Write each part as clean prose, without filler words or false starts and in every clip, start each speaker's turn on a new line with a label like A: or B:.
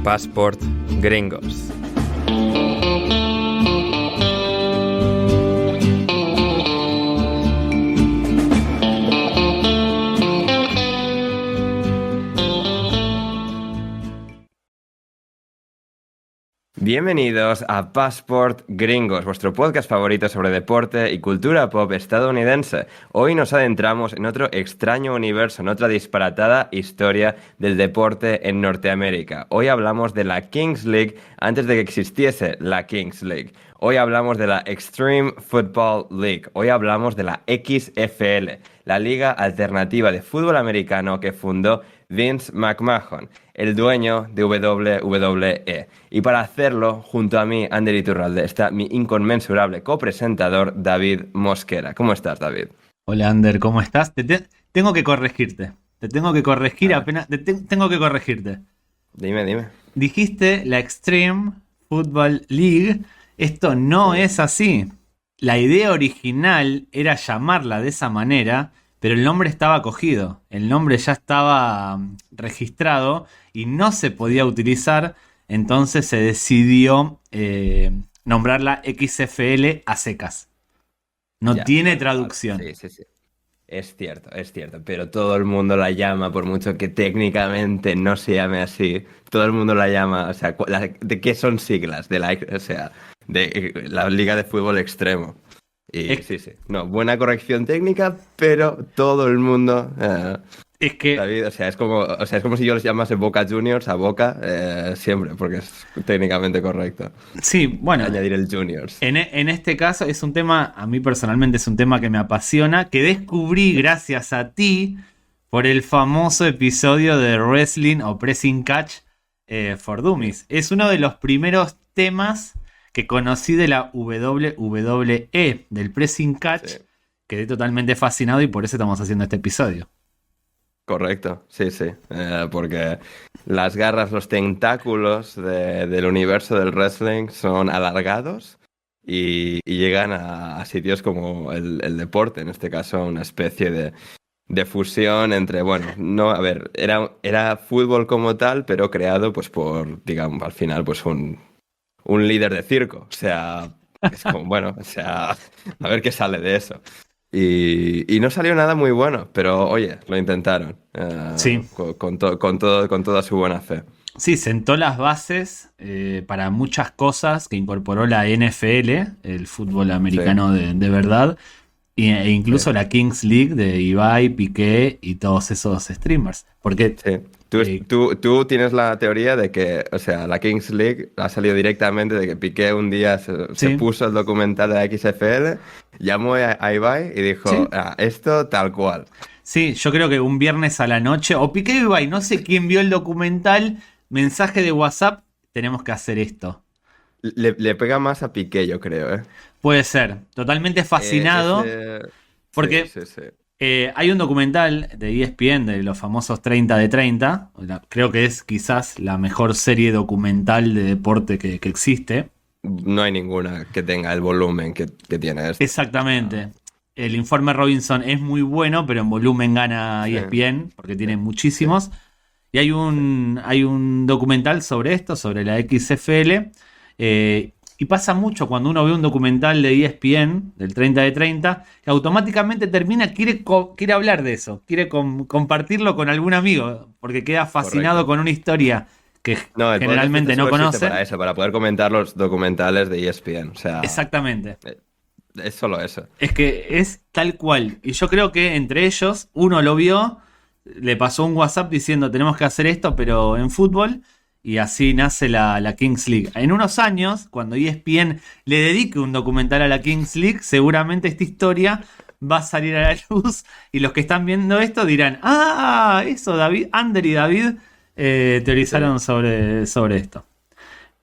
A: Passport Gringos. Bienvenidos a Passport Gringos, vuestro podcast favorito sobre deporte y cultura pop estadounidense. Hoy nos adentramos en otro extraño universo, en otra disparatada historia del deporte en Norteamérica. Hoy hablamos de la Kings League antes de que existiese la Kings League. Hoy hablamos de la Extreme Football League. Hoy hablamos de la XFL, la liga alternativa de fútbol americano que fundó Vince McMahon, el dueño de WWE. Y para hacerlo, junto a mí, Ander Iturralde, está mi inconmensurable copresentador, David Mosquera. ¿Cómo estás, David?
B: Hola, Ander, ¿cómo estás? Tengo que corregirte. Te tengo que corregir apenas. Tengo que corregirte.
A: Dime.
B: Dijiste la Extreme Football League. Esto no es así. La idea original era llamarla de esa manera, pero el nombre estaba cogido. El nombre ya estaba registrado y no se podía utilizar. Entonces se decidió nombrarla XFL a secas. No tiene traducción.
A: Sí. Es cierto. Pero todo el mundo la llama, por mucho que técnicamente no se llame así. Todo el mundo la llama, o sea, ¿de qué son siglas? De la Liga de Fútbol Extremo. Y sí. No, buena corrección técnica, pero todo el mundo...
B: Es que...
A: David, es como si yo les llamase Boca Juniors a Boca siempre, porque es técnicamente correcto.
B: Sí, bueno.
A: Añadir el Juniors.
B: En este caso es un tema, a mí personalmente es un tema que me apasiona, que descubrí gracias a ti por el famoso episodio de Wrestling o Pressing Catch for Dummies. Es uno de los primeros temas que conocí de la WWE, del Pressing Catch. Sí. Quedé totalmente fascinado y por eso estamos haciendo este episodio.
A: Correcto, sí. Porque las garras, los tentáculos del universo del wrestling son alargados y llegan a sitios como el deporte, en este caso una especie de fusión entre, era fútbol como tal, pero creado pues por, digamos, al final pues un líder de circo. O sea, es como, a ver qué sale de eso. Y no salió nada muy bueno, pero oye, lo intentaron.
B: Sí.
A: Con toda su buena fe.
B: Sí, sentó las bases para muchas cosas que incorporó la NFL, el fútbol americano de verdad, e incluso la Kings League de Ibai, Piqué y todos esos streamers. Porque...
A: Sí. Tú tienes la teoría de que, o sea, la Kings League ha salido directamente de que Piqué un día se puso el documental de la XFL, llamó a Ibai y dijo, ¿sí? Esto tal cual.
B: Sí, yo creo que un viernes a la noche, o Piqué y Ibai, no sé quién vio el documental, mensaje de WhatsApp, tenemos que hacer esto.
A: Le pega más a Piqué, yo creo, ¿eh?
B: Puede ser, totalmente fascinado, porque... Sí. Hay un documental de ESPN de los famosos 30 de 30. Creo que es quizás la mejor serie documental de deporte que existe.
A: No hay ninguna que tenga el volumen que tiene esto.
B: Exactamente. El informe Robinson es muy bueno, pero en volumen gana ESPN porque tiene muchísimos. Sí. Y hay un documental sobre esto, sobre la XFL. Y pasa mucho cuando uno ve un documental de ESPN, del 30 de 30, que automáticamente quiere hablar de eso, quiere compartirlo con algún amigo, porque queda fascinado con una historia que generalmente no conoce.
A: Para poder comentar los documentales de ESPN. O sea,
B: exactamente.
A: Es solo eso.
B: Es que es tal cual. Y yo creo que entre ellos, uno lo vio, le pasó un WhatsApp diciendo tenemos que hacer esto, pero en fútbol. Y así nace la Kings League. En unos años, cuando ESPN le dedique un documental a la Kings League, seguramente esta historia va a salir a la luz. Y los que están viendo esto dirán, eso, Ander y David teorizaron sobre esto.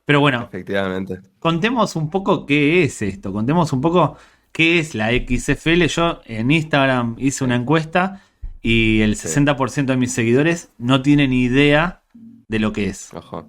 B: Pero bueno,
A: efectivamente.
B: Contemos un poco qué es esto. Contemos un poco qué es la XFL. Yo en Instagram hice una encuesta y el 60% de mis seguidores no tienen idea de lo que es.
A: Ojo.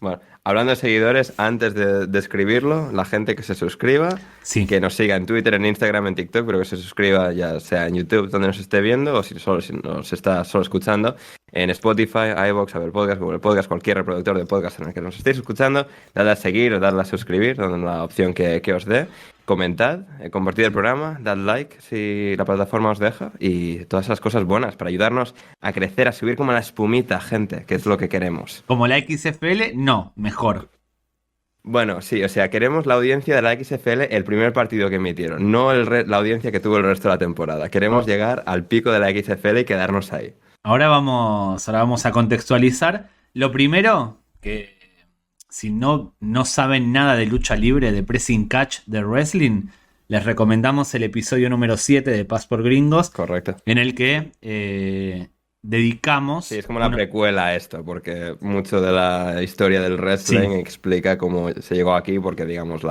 A: Bueno, hablando de seguidores, antes de escribirlo, la gente que se suscriba,
B: Sí.
A: que nos siga en Twitter, en Instagram, en TikTok, pero que se suscriba ya sea en YouTube, donde nos esté viendo, o si nos está solo escuchando, en Spotify, iVoox, Apple Podcast, Google Podcast, cualquier reproductor de podcast en el que nos estéis escuchando, dadle a seguir o dadle a suscribir, donde la opción que os dé. Comentad, compartid el programa, dad like si la plataforma os deja y todas esas cosas buenas para ayudarnos a crecer, a subir como la espumita, gente, que es lo que queremos.
B: Como la XFL, no, mejor.
A: Bueno, sí, o sea, queremos la audiencia de la XFL el primer partido que emitieron, no la audiencia que tuvo el resto de la temporada. Queremos llegar al pico de la XFL y quedarnos ahí.
B: Ahora vamos a contextualizar. Lo primero, que si no saben nada de lucha libre, de pressing catch, de wrestling, les recomendamos el episodio número 7 de Passport Gringos,
A: Correcto.
B: en el que dedicamos...
A: Sí, es como la precuela a esto, porque mucho de la historia del wrestling explica cómo se llegó aquí, porque digamos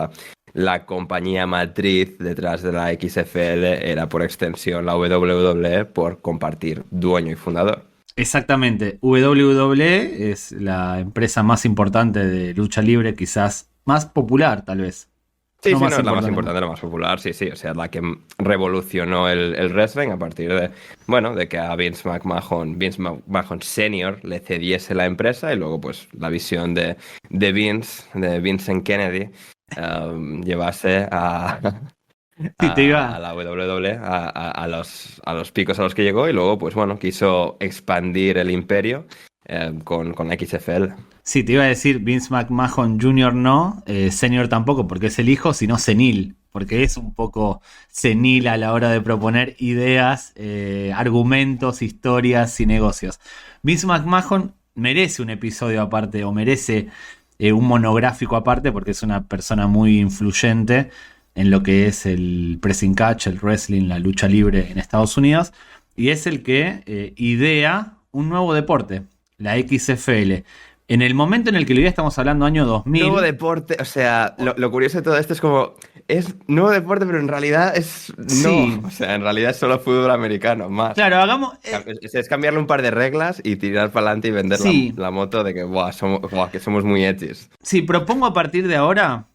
A: la compañía matriz detrás de la XFL era por extensión la WWE por compartir dueño y fundador.
B: Exactamente, WWE es la empresa más importante de lucha libre, quizás más popular tal vez.
A: Sí, no, sí, no es la más importante, la más popular, sí, o sea, la que revolucionó el wrestling a partir de, bueno, de que a Vince McMahon Senior le cediese la empresa y luego pues la visión de Vincent Kennedy llevase a la WWE, a los picos a los que llegó y luego pues bueno, quiso expandir el imperio con la XFL.
B: Sí, te iba a decir Vince McMahon Jr. no, Senior tampoco, porque es el hijo, sino senil, porque es un poco senil a la hora de proponer ideas, argumentos, historias y negocios. Vince McMahon merece un episodio aparte o merece un monográfico aparte porque es una persona muy influyente en lo que es el pressing catch, el wrestling, la lucha libre en Estados Unidos, y es el que idea un nuevo deporte, la XFL. En el momento en el que lo idea, estamos hablando año 2000.
A: Nuevo deporte, o sea, lo curioso de todo esto es como, es nuevo deporte, pero en realidad es
B: Sí.
A: no, o sea, en realidad es solo fútbol americano, más.
B: Claro, hagamos...
A: Es cambiarle un par de reglas y tirar para adelante y vender
B: Sí.
A: la moto de que, que somos muy edgys.
B: Sí, propongo a partir de ahora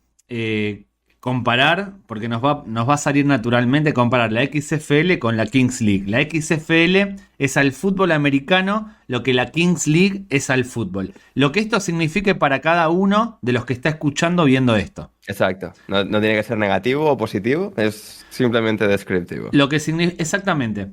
B: comparar, porque nos va a salir naturalmente comparar la XFL con la Kings League. La XFL es al fútbol americano lo que la Kings League es al fútbol. Lo que esto signifique para cada uno de los que está escuchando viendo esto.
A: Exacto. No tiene que ser negativo o positivo, es simplemente descriptivo.
B: Lo que significa... Exactamente.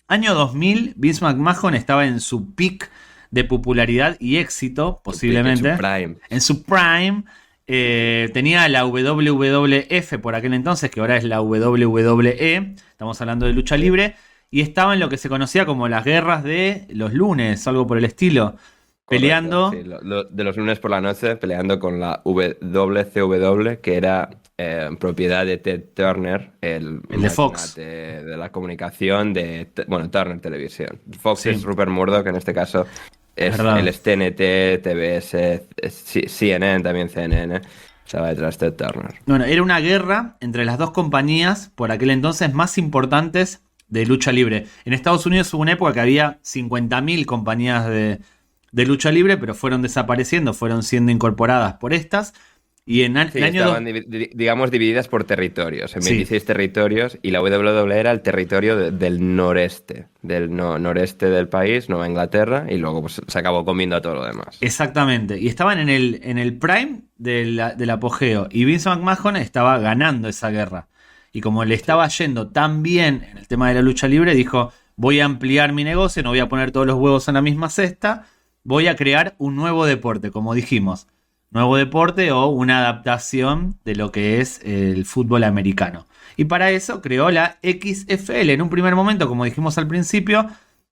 B: Año 2000, Vince McMahon estaba en su peak de popularidad y éxito, posiblemente.
A: En su prime.
B: En su prime. Tenía la WWF por aquel entonces, que ahora es la WWE, estamos hablando de lucha libre, y estaba en lo que se conocía como las guerras de los lunes, algo por el estilo, peleando.
A: Correcto, sí, de los lunes por la noche, peleando con la WCW, que era propiedad de Ted Turner, el
B: de Fox,
A: de la comunicación de Turner Televisión. Fox
B: sí.
A: Es Rupert Murdoch, en este caso. Es TNT, TBS, CNN, también CNN. Estaba detrás de Turner.
B: Bueno, era una guerra entre las dos compañías por aquel entonces más importantes de lucha libre. En Estados Unidos hubo una época que había 50.000 compañías de lucha libre, pero fueron desapareciendo, fueron siendo incorporadas por estas. Y en el año
A: estaban, digamos, divididas por territorios, en 26 territorios, y la WWE era el territorio del noreste, noreste del país, Nueva Inglaterra, y luego pues, se acabó comiendo a todo lo demás.
B: Exactamente, y estaban en el prime del apogeo, y Vince McMahon estaba ganando esa guerra. Y como le estaba yendo tan bien en el tema de la lucha libre, dijo, voy a ampliar mi negocio, no voy a poner todos los huevos en la misma cesta, voy a crear un nuevo deporte, como dijimos. Nuevo deporte o una adaptación de lo que es el fútbol americano. Y para eso creó la XFL. En un primer momento, como dijimos al principio,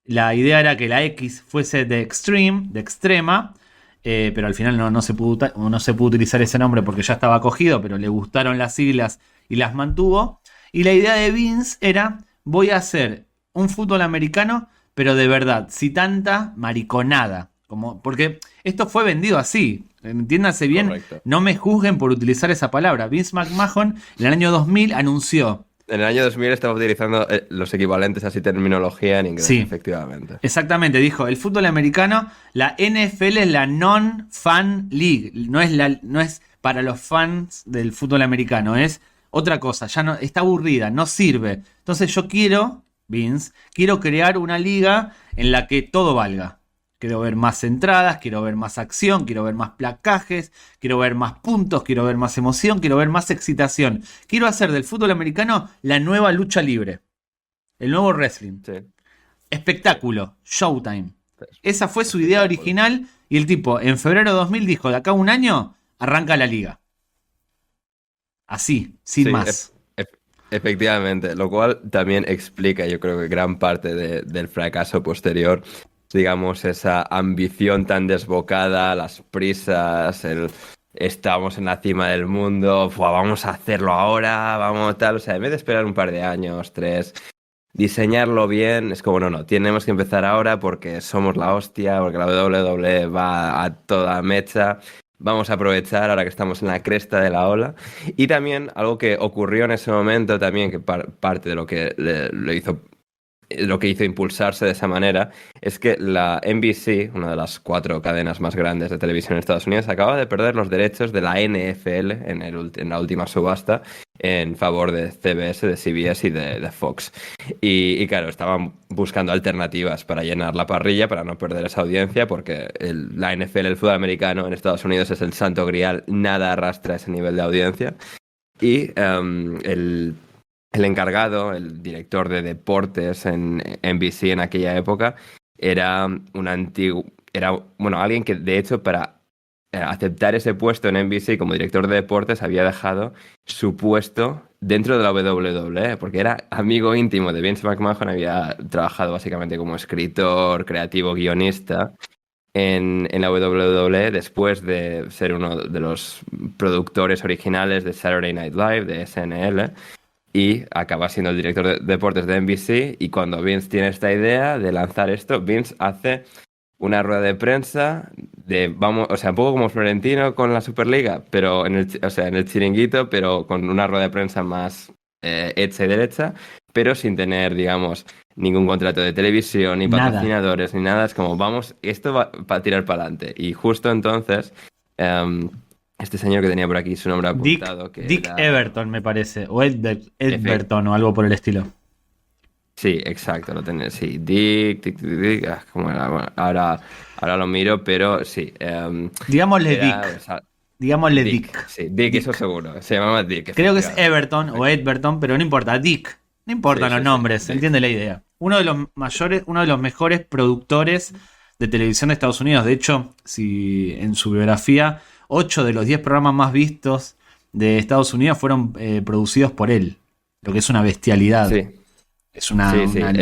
B: la idea era que la X fuese de extreme, de extrema, pero al final no se pudo utilizar ese nombre porque ya estaba cogido, pero le gustaron las siglas y las mantuvo. Y la idea de Vince era, voy a hacer un fútbol americano, pero de verdad, sin tanta mariconada. Porque esto fue vendido así. Entiéndanse bien, correcto. No me juzguen por utilizar esa palabra. Vince McMahon en el año 2000 anunció
A: En el año 2000 estaba utilizando los equivalentes así terminología en inglés,
B: Sí.
A: efectivamente.
B: Exactamente, dijo, el fútbol americano, la NFL es la non-fan league, no es para los fans del fútbol americano, es otra cosa, ya no está aburrida, no sirve. Entonces yo quiero crear una liga en la que todo valga. Quiero ver más entradas, quiero ver más acción, quiero ver más placajes, quiero ver más puntos, quiero ver más emoción, quiero ver más excitación. Quiero hacer del fútbol americano la nueva lucha libre, el nuevo wrestling.
A: Sí.
B: Espectáculo, Showtime. Esa fue su idea
A: Espectáculo.
B: original y el tipo en febrero de 2000 dijo, de acá a un año arranca la liga. Así, sin
A: Sí,
B: más.
A: efectivamente, lo cual también explica, yo creo que gran parte del fracaso posterior, digamos, esa ambición tan desbocada, las prisas, estamos en la cima del mundo, vamos a hacerlo ahora, vamos tal, o sea, en vez de esperar un par de años, 3, diseñarlo bien, es como, no, tenemos que empezar ahora porque somos la hostia, porque la WWE va a toda mecha. Vamos a aprovechar ahora que estamos en la cresta de la ola. Y también algo que ocurrió en ese momento también, que parte de lo que lo que hizo impulsarse de esa manera, es que la NBC, una de las 4 cadenas más grandes de televisión en Estados Unidos, acaba de perder los derechos de la NFL en la última subasta en favor de CBS, de CBS y de Fox. Y claro, estaban buscando alternativas para llenar la parrilla, para no perder esa audiencia, porque la NFL, el fútbol americano en Estados Unidos es el santo grial, nada arrastra ese nivel de audiencia. Y el encargado, el director de deportes en NBC en aquella época, era alguien que de hecho para aceptar ese puesto en NBC como director de deportes había dejado su puesto dentro de la WWE, porque era amigo íntimo de Vince McMahon, había trabajado básicamente como escritor, creativo, guionista en la WWE después de ser uno de los productores originales de Saturday Night Live, de SNL, y acaba siendo el director de deportes de NBC. Y cuando Vince tiene esta idea de lanzar esto, Vince hace una rueda de prensa o sea, un poco como Florentino con la Superliga, pero en el chiringuito, pero con una rueda de prensa más hecha y derecha, pero sin tener, digamos, ningún contrato de televisión, ni
B: Nada.
A: patrocinadores, ni nada. Es como, vamos, esto va para tirar para adelante. Y justo entonces, este señor que tenía por aquí su nombre apuntado,
B: Dick Everton, me parece, o Edberton o algo por el estilo.
A: Sí, exacto, lo tenés, sí, Dick, ¿cómo era? Bueno, ahora lo miro, pero sí.
B: Digámosle
A: era,
B: Dick.
A: o sea,
B: Digámosle Dick.
A: Sí, Dick, eso seguro, se llamaba Dick.
B: Creo que es Everton o Edberton, pero no importa, Dick. No importan
A: Sí,
B: los
A: sí,
B: nombres,
A: sí,
B: entiende la idea. Uno de los mejores productores de televisión de Estados Unidos. De hecho, si en su biografía, 8 de los 10 programas más vistos de Estados Unidos fueron producidos por él. Lo que es una bestialidad.
A: Sí.
B: Es una locura.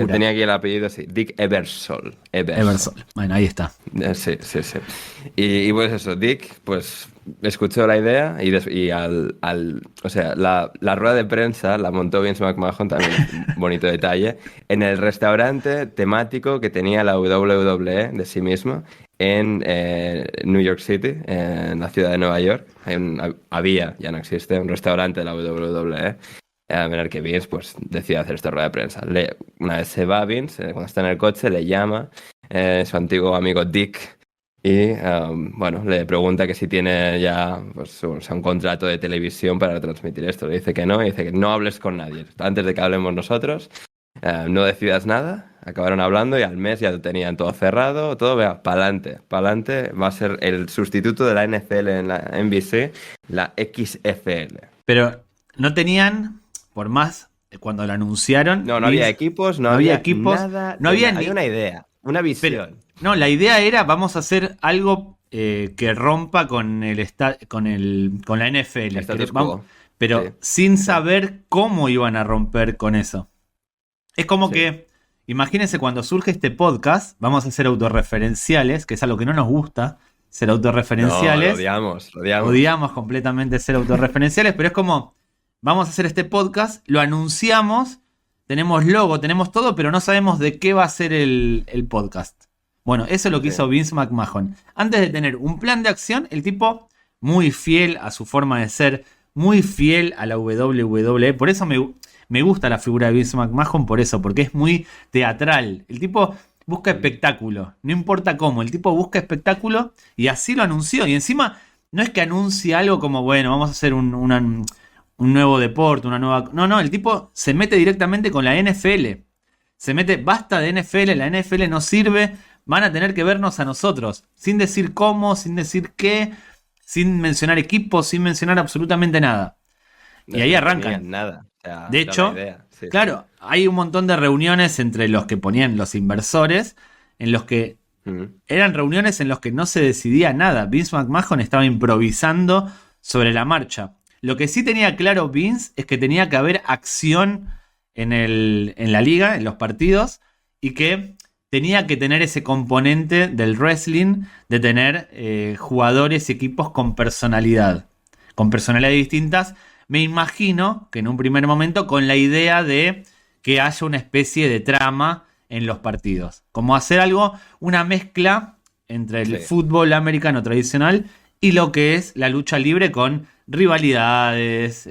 A: Tenía aquí el apellido, sí, Dick Ebersol.
B: Eversol. Bueno, ahí está.
A: Sí. Y pues eso, Dick, pues escuchó la idea y o sea, la rueda de prensa la montó Vince McMahon, también bonito detalle, en el restaurante temático que tenía la WWE de sí misma en New York City, en la ciudad de Nueva York. Había, ya no existe, un restaurante de la WWE. En el que Vince pues decide hacer esta rueda de prensa. Una vez se va Vince, cuando está en el coche, le llama su antiguo amigo Dick y bueno, le pregunta que si tiene ya pues, un contrato de televisión para transmitir esto. Le dice que no, y dice que no hables con nadie. Antes de que hablemos nosotros, no decidas nada. Acabaron hablando y al mes ya lo tenían todo cerrado, todo, vea, pa'lante. Va a ser el sustituto de la NFL en la NBC, la XFL.
B: Pero no tenían... Por más, cuando lo anunciaron...
A: No había equipos, no había
B: equipos,
A: nada.
B: No había
A: había una idea, una visión.
B: No, la idea era, vamos a hacer algo que rompa con con la NFL. Pero
A: Sí.
B: sin saber cómo iban a romper con eso. Es como que, imagínense cuando surge este podcast, vamos a ser autorreferenciales, que es algo que no nos gusta, ser autorreferenciales.
A: No, lo
B: odiamos completamente ser autorreferenciales, pero es como... Vamos a hacer este podcast, lo anunciamos, tenemos logo, tenemos todo, pero no sabemos de qué va a ser el podcast. Bueno, eso es lo que hizo Vince McMahon. Antes de tener un plan de acción, el tipo muy fiel a su forma de ser, muy fiel a la WWE. Por eso me me gusta la figura de Vince McMahon por eso, porque es muy teatral. El tipo busca espectáculo, no importa cómo, el tipo busca espectáculo y así lo anunció. Y encima no es que anuncie algo como, bueno, vamos a hacer un nuevo deporte, una nueva... No, el tipo se mete directamente con la NFL. Se mete, basta de NFL, la NFL no sirve, van a tener que vernos a nosotros, sin decir cómo, sin decir qué, sin mencionar equipos, sin mencionar absolutamente nada. Y ahí arrancan.
A: Nada. O sea,
B: De hecho,
A: sí,
B: claro, hay un montón de reuniones entre los que ponían los inversores, en los que eran reuniones en los que no se decidía nada. Vince McMahon estaba improvisando sobre la marcha. Lo que sí tenía claro Vince es que tenía que haber acción en la liga, en los partidos, y que tenía que tener ese componente del wrestling de tener jugadores y equipos con personalidades distintas. Me imagino que en un primer momento con la idea de que haya una especie de trama en los partidos. Como hacer algo, una mezcla entre el fútbol americano tradicional y lo que es la lucha libre con rivalidades,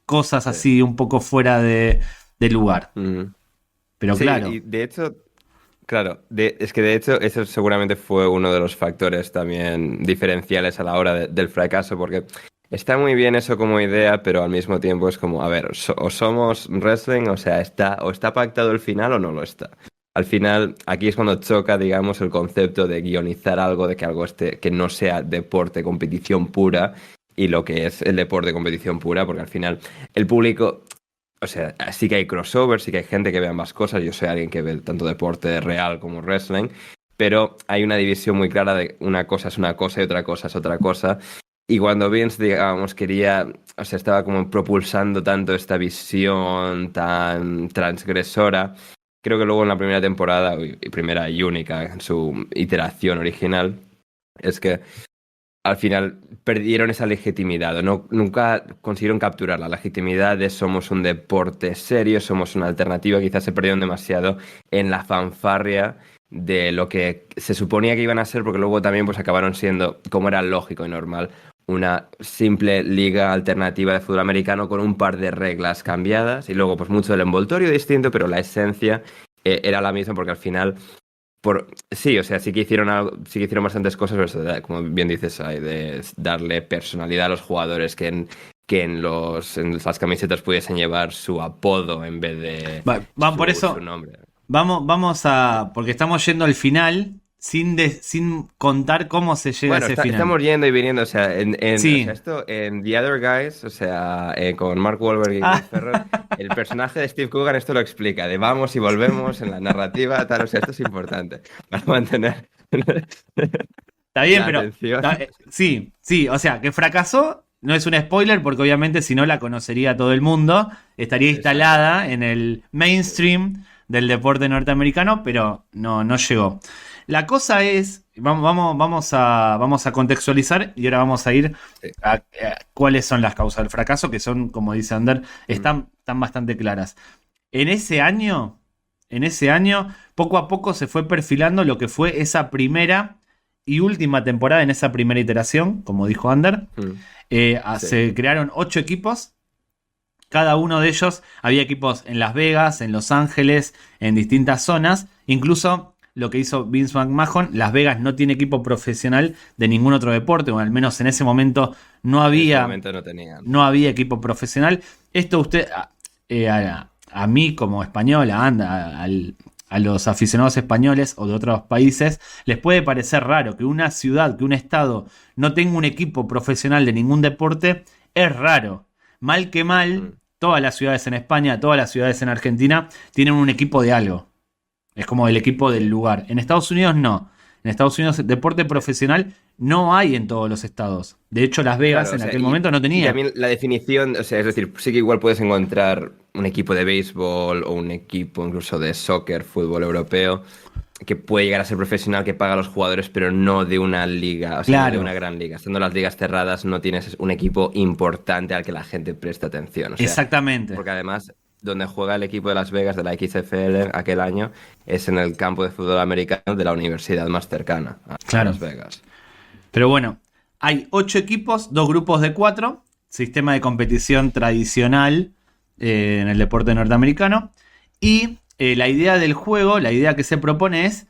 B: cosas así un poco fuera de lugar. Pero
A: sí,
B: claro.
A: Y de hecho, claro, es que de hecho eso seguramente fue uno de los factores también diferenciales a la hora del fracaso, porque está muy bien eso como idea, pero al mismo tiempo es como, a ver, o somos wrestling, o sea, o está pactado el final o no lo está. Al final, aquí es cuando choca, digamos, el concepto de guionizar algo, de que algo que no sea deporte, competición pura, y lo que es el deporte, competición pura, porque al final el público, o sea, sí que hay crossovers, sí que hay gente que ve ambas cosas, yo soy alguien que ve tanto deporte real como wrestling, pero hay una división muy clara de una cosa es una cosa y otra cosa es otra cosa. Y cuando Vince, digamos, estaba como propulsando tanto esta visión tan transgresora, creo que luego en la primera temporada, y primera y única en su iteración original, es que al final perdieron esa legitimidad, o nunca consiguieron capturar la legitimidad de somos un deporte serio, somos una alternativa, quizás se perdieron demasiado en la fanfarria de lo que se suponía que iban a ser, porque luego también pues acabaron siendo, como era lógico y normal, una simple liga alternativa de fútbol americano con un par de reglas cambiadas y luego pues mucho del envoltorio distinto, pero la esencia era la misma, porque al final sí, o sea, sí que hicieron bastantes cosas, pero como bien dices, de darle personalidad a los jugadores, que en las camisetas pudiesen llevar su apodo en vez de
B: Por eso,
A: su nombre.
B: Vamos a... Porque estamos yendo al final sin contar cómo se llega a ese final.
A: Estamos yendo y viniendo, o sea,
B: Sí.
A: o sea, esto en The Other Guys, o sea, con Mark Wahlberg y Will Ferrell, el personaje de Steve Coogan esto lo explica, de vamos y volvemos en la narrativa, tal, o sea, esto es importante para mantener
B: Está bien, pero...
A: atención.
B: Sí, o sea, que fracasó no es un spoiler porque obviamente si no la conocería todo el mundo, estaría instalada en el mainstream del deporte norteamericano, pero no llegó. La cosa es, vamos a contextualizar y ahora vamos a ir a cuáles son las causas del fracaso, que son, como dice Ander, están bastante claras. En ese año, poco a poco se fue perfilando lo que fue esa primera y última temporada en esa primera iteración, como dijo Ander. Se crearon 8 equipos. Cada uno de ellos, había equipos en Las Vegas, en Los Ángeles, en distintas zonas. Incluso lo que hizo Vince McMahon, Las Vegas no tiene equipo profesional de ningún otro deporte, o al menos en ese momento no había, no había equipo profesional. Esto a mí como español, a los aficionados españoles o de otros países, les puede parecer raro que una ciudad, que un estado no tenga un equipo profesional de ningún deporte. Es raro. Mal que mal, todas las ciudades en España, todas las ciudades en Argentina tienen un equipo de algo. Es como el equipo del lugar. En Estados Unidos no. En Estados Unidos deporte profesional no hay en todos los estados. De hecho, Las Vegas en aquel momento no tenía.
A: Y también la definición, o sea, es decir, sí que igual puedes encontrar un equipo de béisbol o un equipo incluso de soccer, fútbol europeo, que puede llegar a ser profesional, que paga a los jugadores, pero no de una liga, o sea, no de una gran liga. Estando las ligas cerradas, no tienes un equipo importante al que la gente preste atención. O sea,
B: exactamente.
A: Porque además, donde juega el equipo de Las Vegas, de la XFL, aquel año, es en el campo de fútbol americano de la universidad más cercana a Las Vegas.
B: Pero bueno, hay 8 equipos, 2 grupos de 4, sistema de competición tradicional en el deporte norteamericano. Y la idea del juego, la idea que se propone es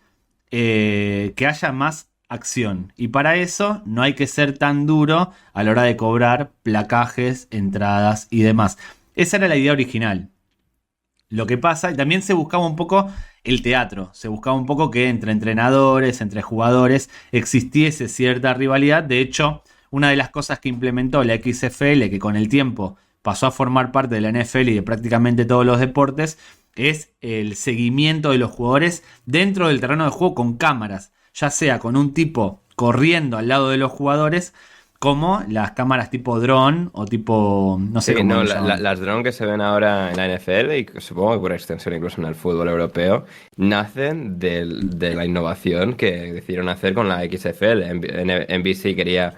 B: que haya más acción. Y para eso no hay que ser tan duro a la hora de cobrar placajes, entradas y demás. Esa era la idea original. Lo que pasa, y también se buscaba un poco el teatro, se buscaba un poco que entre entrenadores, entre jugadores, existiese cierta rivalidad. De hecho, una de las cosas que implementó la XFL, que con el tiempo pasó a formar parte de la NFL y de prácticamente todos los deportes, es el seguimiento de los jugadores dentro del terreno de juego con cámaras, ya sea con un tipo corriendo al lado de los jugadores, como las cámaras tipo dron o tipo, no sé
A: Sí,
B: cómo
A: no,
B: se llaman.
A: las drones que se ven ahora en la NFL y supongo que por extensión incluso en el fútbol europeo, nacen de la innovación que decidieron hacer con la XFL. NBC quería,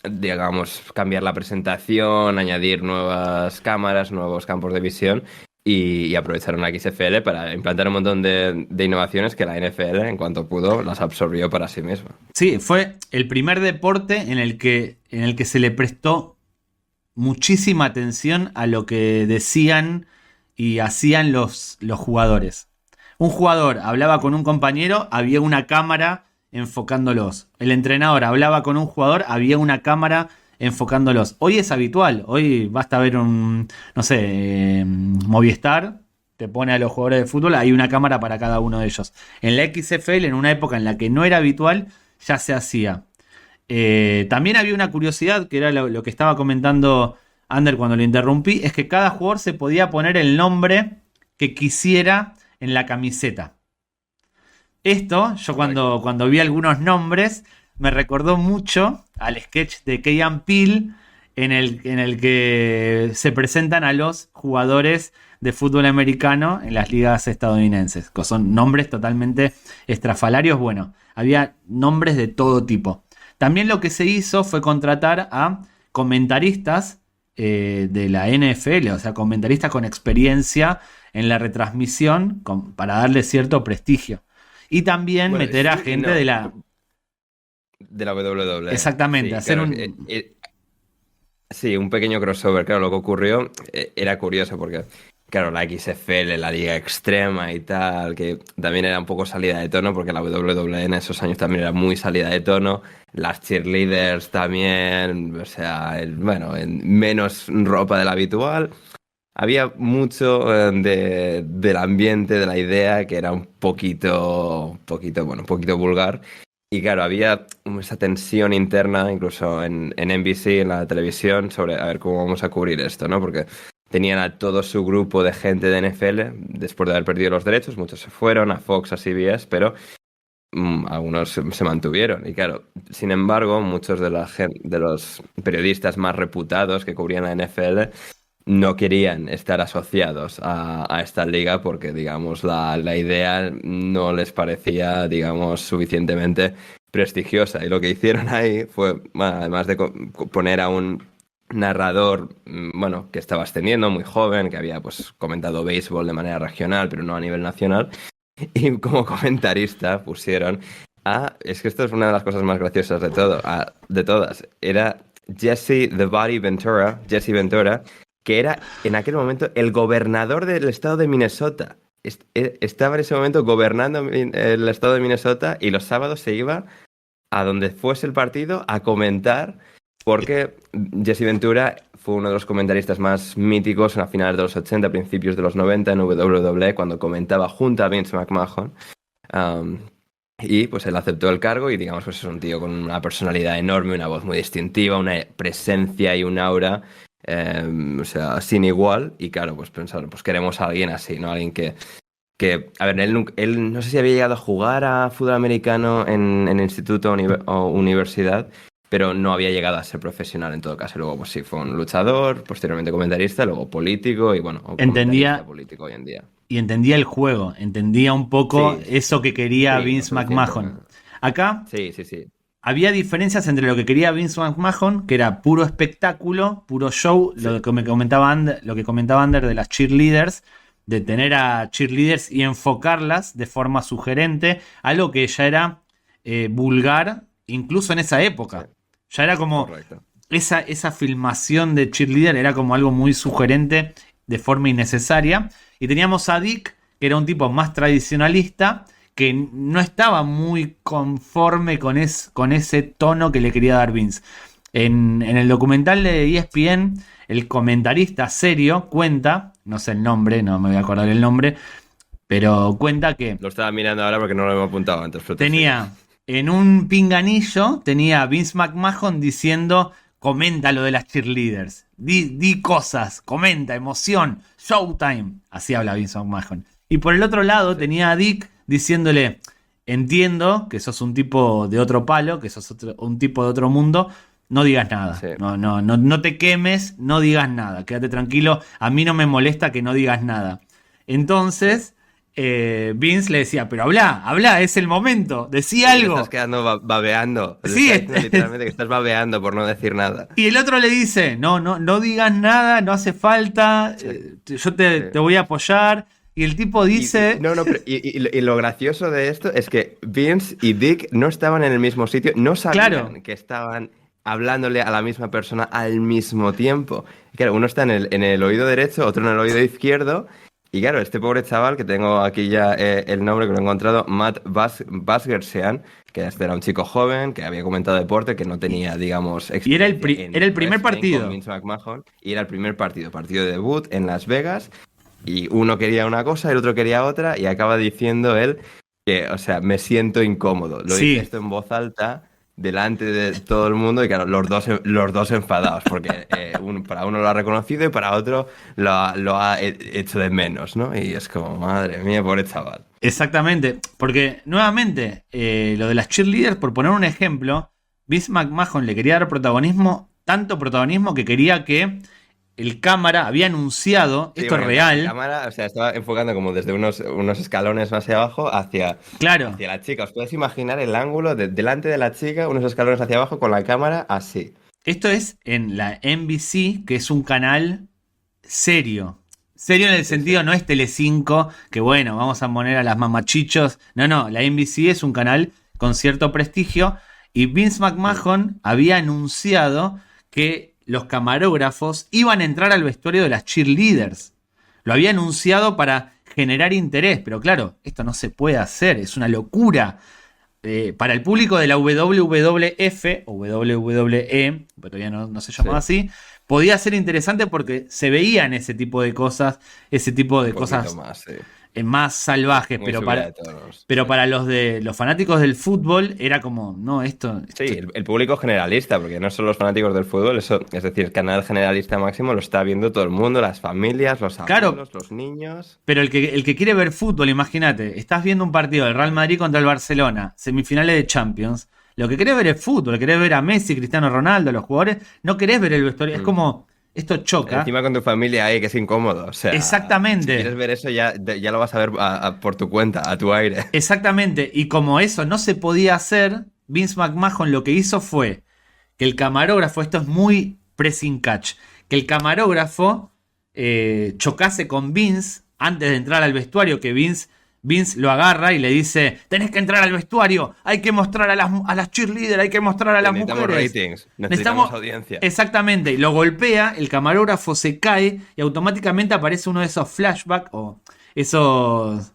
A: digamos, cambiar la presentación, añadir nuevas cámaras, nuevos campos de visión y aprovecharon la XFL para implantar un montón de innovaciones que la NFL, en cuanto pudo, las absorbió para sí misma.
B: Sí, fue el primer deporte en el que se le prestó muchísima atención a lo que decían y hacían los jugadores. Un jugador hablaba con un compañero, había una cámara enfocándolos. El entrenador hablaba con un jugador, había una cámara enfocándolos. Hoy es habitual, hoy basta ver un, no sé, Movistar, te pone a los jugadores de fútbol, hay una cámara para cada uno de ellos. En la XFL, en una época en la que no era habitual, ya se hacía. También había una curiosidad, que era lo que estaba comentando Ander cuando lo interrumpí, es que cada jugador se podía poner el nombre que quisiera en la camiseta. Esto, yo cuando vi algunos nombres, me recordó mucho al sketch de Key and Peele en el que se presentan a los jugadores de fútbol americano en las ligas estadounidenses, que son nombres totalmente estrafalarios. Bueno, había nombres de todo tipo. También lo que se hizo fue contratar a comentaristas de la NFL, o sea, comentaristas con experiencia en la retransmisión para darle cierto prestigio. Y también
A: Bueno,
B: meter a
A: sí y
B: gente
A: no.
B: de la...
A: De la WWE.
B: Exactamente,
A: Sí,
B: hacer
A: claro.
B: un...
A: Sí, un pequeño crossover. Claro, lo que ocurrió era curioso porque, claro, la XFL, la Liga Extrema y tal, que también era un poco salida de tono porque la WWE en esos años también era muy salida de tono. Las cheerleaders también, o sea, bueno, en menos ropa de la habitual. Había mucho del ambiente, de la idea, que era bueno, un poquito vulgar. Y claro, había esa tensión interna, incluso en NBC, en la televisión, sobre a ver cómo vamos a cubrir esto, ¿no? Porque tenían a todo su grupo de gente de NFL, después de haber perdido los derechos, muchos se fueron a Fox, a CBS, pero algunos se mantuvieron. Y claro, sin embargo, muchos de los periodistas más reputados que cubrían la NFL no querían estar asociados a esta liga porque, digamos, la idea no les parecía, digamos, suficientemente prestigiosa. Y lo que hicieron ahí fue, bueno, además de poner a un narrador, bueno, que estaba ascendiendo, muy joven, que había pues comentado béisbol de manera regional, pero no a nivel nacional, y como comentarista pusieron es que esto es una de las cosas más graciosas de todo, de todas, era Jesse Ventura, que era en aquel momento el gobernador del estado de Minnesota. Estaba en ese momento gobernando el estado de Minnesota y los sábados se iba a donde fuese el partido a comentar porque Jesse Ventura fue uno de los comentaristas más míticos en la finales de los 80, principios de los 90 en WWE, cuando comentaba junto a Vince McMahon. Y pues él aceptó el cargo y digamos pues es un tío con una personalidad enorme, una voz muy distintiva, una presencia y un aura o sea, sin igual. Y claro, pues pensaron, pues queremos a alguien así, ¿no? Alguien a ver, él no sé si había llegado a jugar a fútbol americano en instituto o universidad, pero no había llegado a ser profesional en todo caso. Luego, pues sí, fue un luchador, posteriormente comentarista, luego político y bueno, o comentarista
B: Entendía
A: político hoy en día.
B: y entendía el juego, entendía un poco
A: Sí,
B: eso que quería
A: sí, lo
B: Vince
A: suficiente.
B: McMahon. Acá
A: Sí, sí, sí.
B: había diferencias entre lo que quería Vince McMahon, que era puro espectáculo, puro show,
A: Sí,
B: lo que comentaba Ander de las cheerleaders, de tener a cheerleaders y enfocarlas de forma sugerente, algo que ya era vulgar, incluso en esa
A: sí,
B: época. Ya era como
A: correcto.
B: esa filmación de cheerleader era como algo muy sugerente de forma innecesaria. Y teníamos a Dick, que era un tipo más tradicionalista, que no estaba muy conforme con ese tono que le quería dar Vince. En el documental de ESPN, el comentarista serio cuenta, no sé el nombre, no me voy a acordar el nombre, pero cuenta que
A: Lo estaba mirando ahora porque no lo hemos apuntado antes. Pero
B: tenía en un pinganillo, tenía a Vince McMahon diciendo, comenta lo de las cheerleaders, di cosas, comenta, emoción, showtime. Así habla Vince McMahon. Y por el otro lado tenía a Dick diciéndole, entiendo que sos un tipo de otro palo, que sos un tipo de otro mundo, no digas nada,
A: Sí.
B: no te quemes, no digas nada, quédate tranquilo, a mí no me molesta que no digas nada. Entonces, Vince le decía, pero habla, es el momento, decí algo.
A: Te estás quedando babeando.
B: Sí,
A: Le está diciendo literalmente que estás babeando por no decir nada.
B: Y el otro le dice, no digas nada, no hace falta, yo te voy a apoyar. Y el tipo dice...
A: Y lo gracioso de esto es que Vince y Dick no estaban en el mismo sitio, no sabían
B: Claro.
A: que estaban hablándole a la misma persona al mismo tiempo. Y claro, uno está en el oído derecho, otro en el oído izquierdo. Y claro, este pobre chaval, que tengo aquí ya el nombre que lo he encontrado, Matt Basgersian, que era un chico joven, que había comentado deporte, que no tenía, digamos,
B: Y era el
A: experiencia en
B: primer
A: wrestling
B: partido.
A: con Vince McMahon, y era el primer partido de debut en Las Vegas, y uno quería una cosa, el otro quería otra, y acaba diciendo él que, o sea, me siento incómodo. Lo
B: Sí.
A: dice esto en voz alta, delante de todo el mundo, y claro, los dos enfadados, porque para uno lo ha reconocido y para otro lo ha hecho de menos, ¿no? Y es como, madre mía, pobre chaval.
B: Exactamente, porque nuevamente, lo de las cheerleaders, por poner un ejemplo, Vince McMahon le quería dar protagonismo, tanto protagonismo que quería que el cámara había anunciado,
A: Sí,
B: esto es
A: porque
B: real.
A: La cámara, o sea, estaba enfocando como desde unos escalones más hacia abajo hacia la chica. ¿Os podéis imaginar el ángulo delante de la chica, unos escalones hacia abajo con la cámara así?
B: Esto es en la NBC, que es un canal serio. Serio en el sentido, no es Telecinco, que bueno, vamos a poner a las mamachichos. No, la NBC es un canal con cierto prestigio. Y Vince McMahon había anunciado que los camarógrafos iban a entrar al vestuario de las cheerleaders. Lo había anunciado para generar interés, pero claro, esto no se puede hacer, es una locura. Para el público de la WWF o WWE, pero todavía no se llamaba así, podía ser interesante porque se veían ese tipo de cosas,
A: Más, sí.
B: Más salvajes,
A: Muy
B: pero para los fanáticos del fútbol era como, no, esto...
A: Sí, el público generalista, porque no son los fanáticos del fútbol, es decir, el canal generalista máximo lo está viendo todo el mundo, las familias, los abuelos, los niños.
B: Pero el que quiere ver fútbol, imagínate, estás viendo un partido del Real Madrid contra el Barcelona, semifinales de Champions, lo que querés ver es fútbol, querés ver a Messi, Cristiano Ronaldo, los jugadores, no querés ver el vestuario, es como... Esto choca.
A: Encima con tu familia ahí, que es incómodo. O sea,
B: exactamente.
A: Si quieres ver eso, ya lo vas a ver por tu cuenta, a tu aire.
B: Exactamente. Y como eso no se podía hacer, Vince McMahon lo que hizo fue que el camarógrafo, esto es muy pressing catch, que el camarógrafo chocase con Vince antes de entrar al vestuario, que Vince lo agarra y le dice, tenés que entrar al vestuario, hay que mostrar a las cheerleaders, hay que mostrar a las mujeres.
A: Ratings, necesitamos audiencia.
B: Exactamente, lo golpea, el camarógrafo se cae y automáticamente aparece uno de esos flashbacks o esos...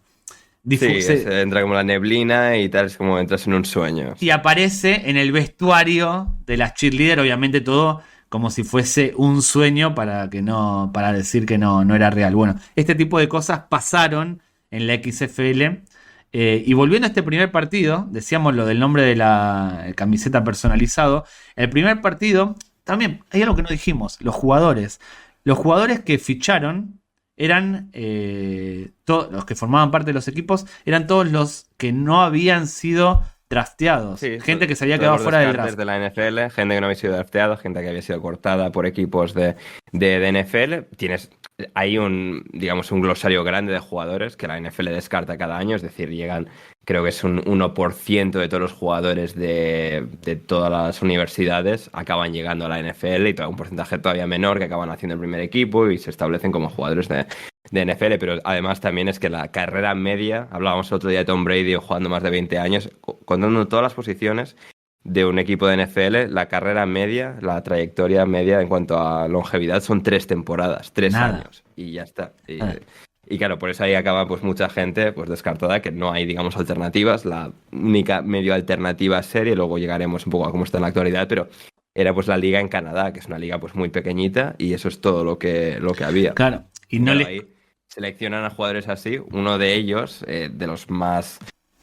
A: entra como la neblina y tal, es como entras en un sueño.
B: Y aparece en el vestuario de las cheerleaders, obviamente todo como si fuese un sueño para decir que no era real. Bueno, este tipo de cosas pasaron en la XFL. Y volviendo a este primer partido, decíamos lo del nombre de la camiseta personalizado. El primer partido, también hay algo que no dijimos, los jugadores. Los jugadores que ficharon eran todos los que formaban parte de los equipos, eran todos los que no habían sido drafteados. Sí, gente que se había quedado fuera del draft.
A: De la NFL, gente que no había sido drafteada, gente que había sido cortada por equipos de NFL. Tienes ahí un glosario grande de jugadores que la NFL descarta cada año, es decir, llegan, creo que es un 1% de todos los jugadores de todas las universidades acaban llegando a la NFL y un porcentaje todavía menor que acaban haciendo el primer equipo y se establecen como jugadores de NFL, pero además también es que la carrera media, hablábamos el otro día de Tom Brady jugando más de 20 años, contando todas las posiciones, de un equipo de NFL, la carrera media, la trayectoria media en cuanto a longevidad son 3 temporadas, 3
B: Nada.
A: años, y ya está. Y claro, por eso ahí acaba pues mucha gente pues descartada, que no hay, digamos, alternativas. La única medio alternativa serie, luego llegaremos un poco a cómo está en la actualidad, pero era pues la liga en Canadá, que es una liga pues muy pequeñita, y eso es todo lo que había.
B: Claro, y
A: Y
B: no
A: claro,
B: les...
A: ahí seleccionan a jugadores así. Uno de ellos, de los más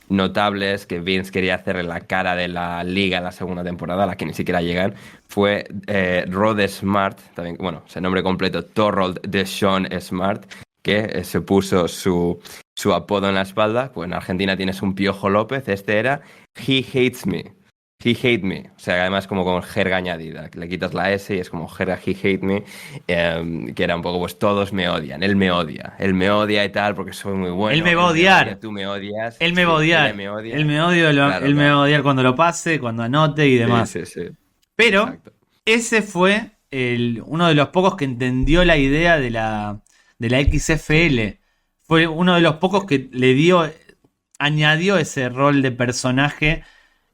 A: notables que Vince quería hacer en la cara de la liga en la segunda temporada, a la que ni siquiera llegan, fue Rod Smart, también, bueno, ese nombre completo, Thorold Deshaun Smart, que se puso su apodo en la espalda. Pues en Argentina tienes un Piojo López, este era He Hates Me. He Hate Me, o sea, además como con jerga añadida, que le quitas la S y es como jerga He Hate Me, que era un poco pues todos me odian, él me odia y tal porque soy muy bueno,
B: Él me va a odiar.
A: tú me odias,
B: Él me
A: sí,
B: va a odiar.
A: él me odia,
B: Él me odia,
A: claro,
B: él me va a
A: claro,
B: odiar cuando lo pase, cuando anote y
A: sí,
B: demás.
A: sí, sí,
B: Pero
A: exacto,
B: ese fue uno de los pocos que entendió la idea de la XFL. Fue uno de los pocos que añadió ese rol de personaje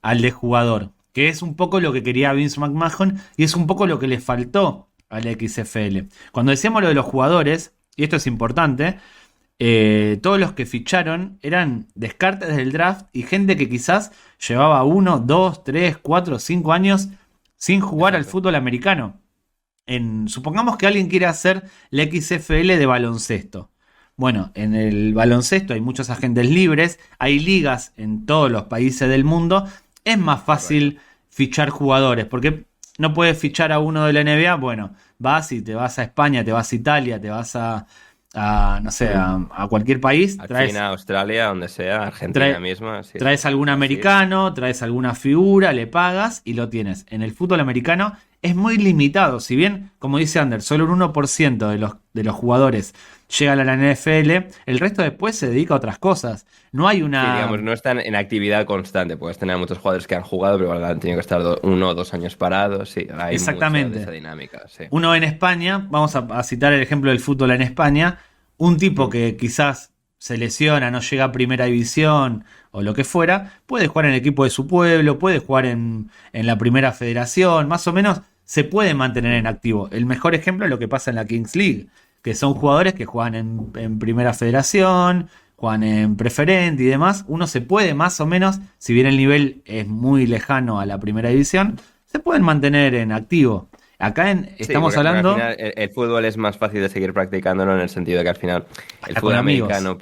B: al de jugador. Que es un poco lo que quería Vince McMahon y es un poco lo que le faltó a la XFL. Cuando decíamos lo de los jugadores, y esto es importante, todos los que ficharon eran descartes del draft y gente que quizás llevaba 1, 2, 3, 4, 5 años sin jugar al
A: exacto,
B: fútbol americano. Supongamos que alguien quiere hacer la XFL de baloncesto. Bueno, en el baloncesto hay muchos agentes libres, hay ligas en todos los países del mundo. Es más
A: correcto.
B: fácil fichar jugadores, porque no puedes fichar a uno de la NBA. Bueno, vas y te vas a España, te vas a Italia, te vas no sé, a cualquier país,
A: A
B: traes
A: China, Australia, donde sea, Argentina
B: Trae-
A: misma, sí, sí,
B: traes algún
A: así,
B: americano, traes alguna figura, le pagas y lo tienes. En el fútbol americano es muy limitado. Si bien, como dice Ander, solo un 1% de los jugadores llegan a la NFL, el resto después se dedica a otras cosas. No hay
A: sí, digamos,
B: una...
A: no están en actividad constante. Puedes tener muchos jugadores que han jugado, pero igual han tenido que estar 1 o 2 años parados. Sí, hay mucha de esa
B: Exactamente.
A: dinámica, sí.
B: Uno en España, vamos a citar el ejemplo del fútbol en España, un tipo
A: Mm,
B: que quizás se lesiona, no llega a primera división o lo que fuera, puede jugar en el equipo de su pueblo, puede jugar en la primera federación, más o menos se puede mantener en
A: mm.
B: activo. El mejor ejemplo es lo que pasa en la Kings League, que son jugadores que juegan en primera federación, juegan en preferente y demás. Uno se puede más o menos, si bien el nivel es muy lejano a la primera división, se pueden mantener en activo. Acá
A: Sí,
B: estamos
A: porque al
B: hablando
A: final el fútbol es más fácil de seguir practicándolo en el sentido de que al final el
B: hasta con
A: fútbol
B: amigos.
A: americano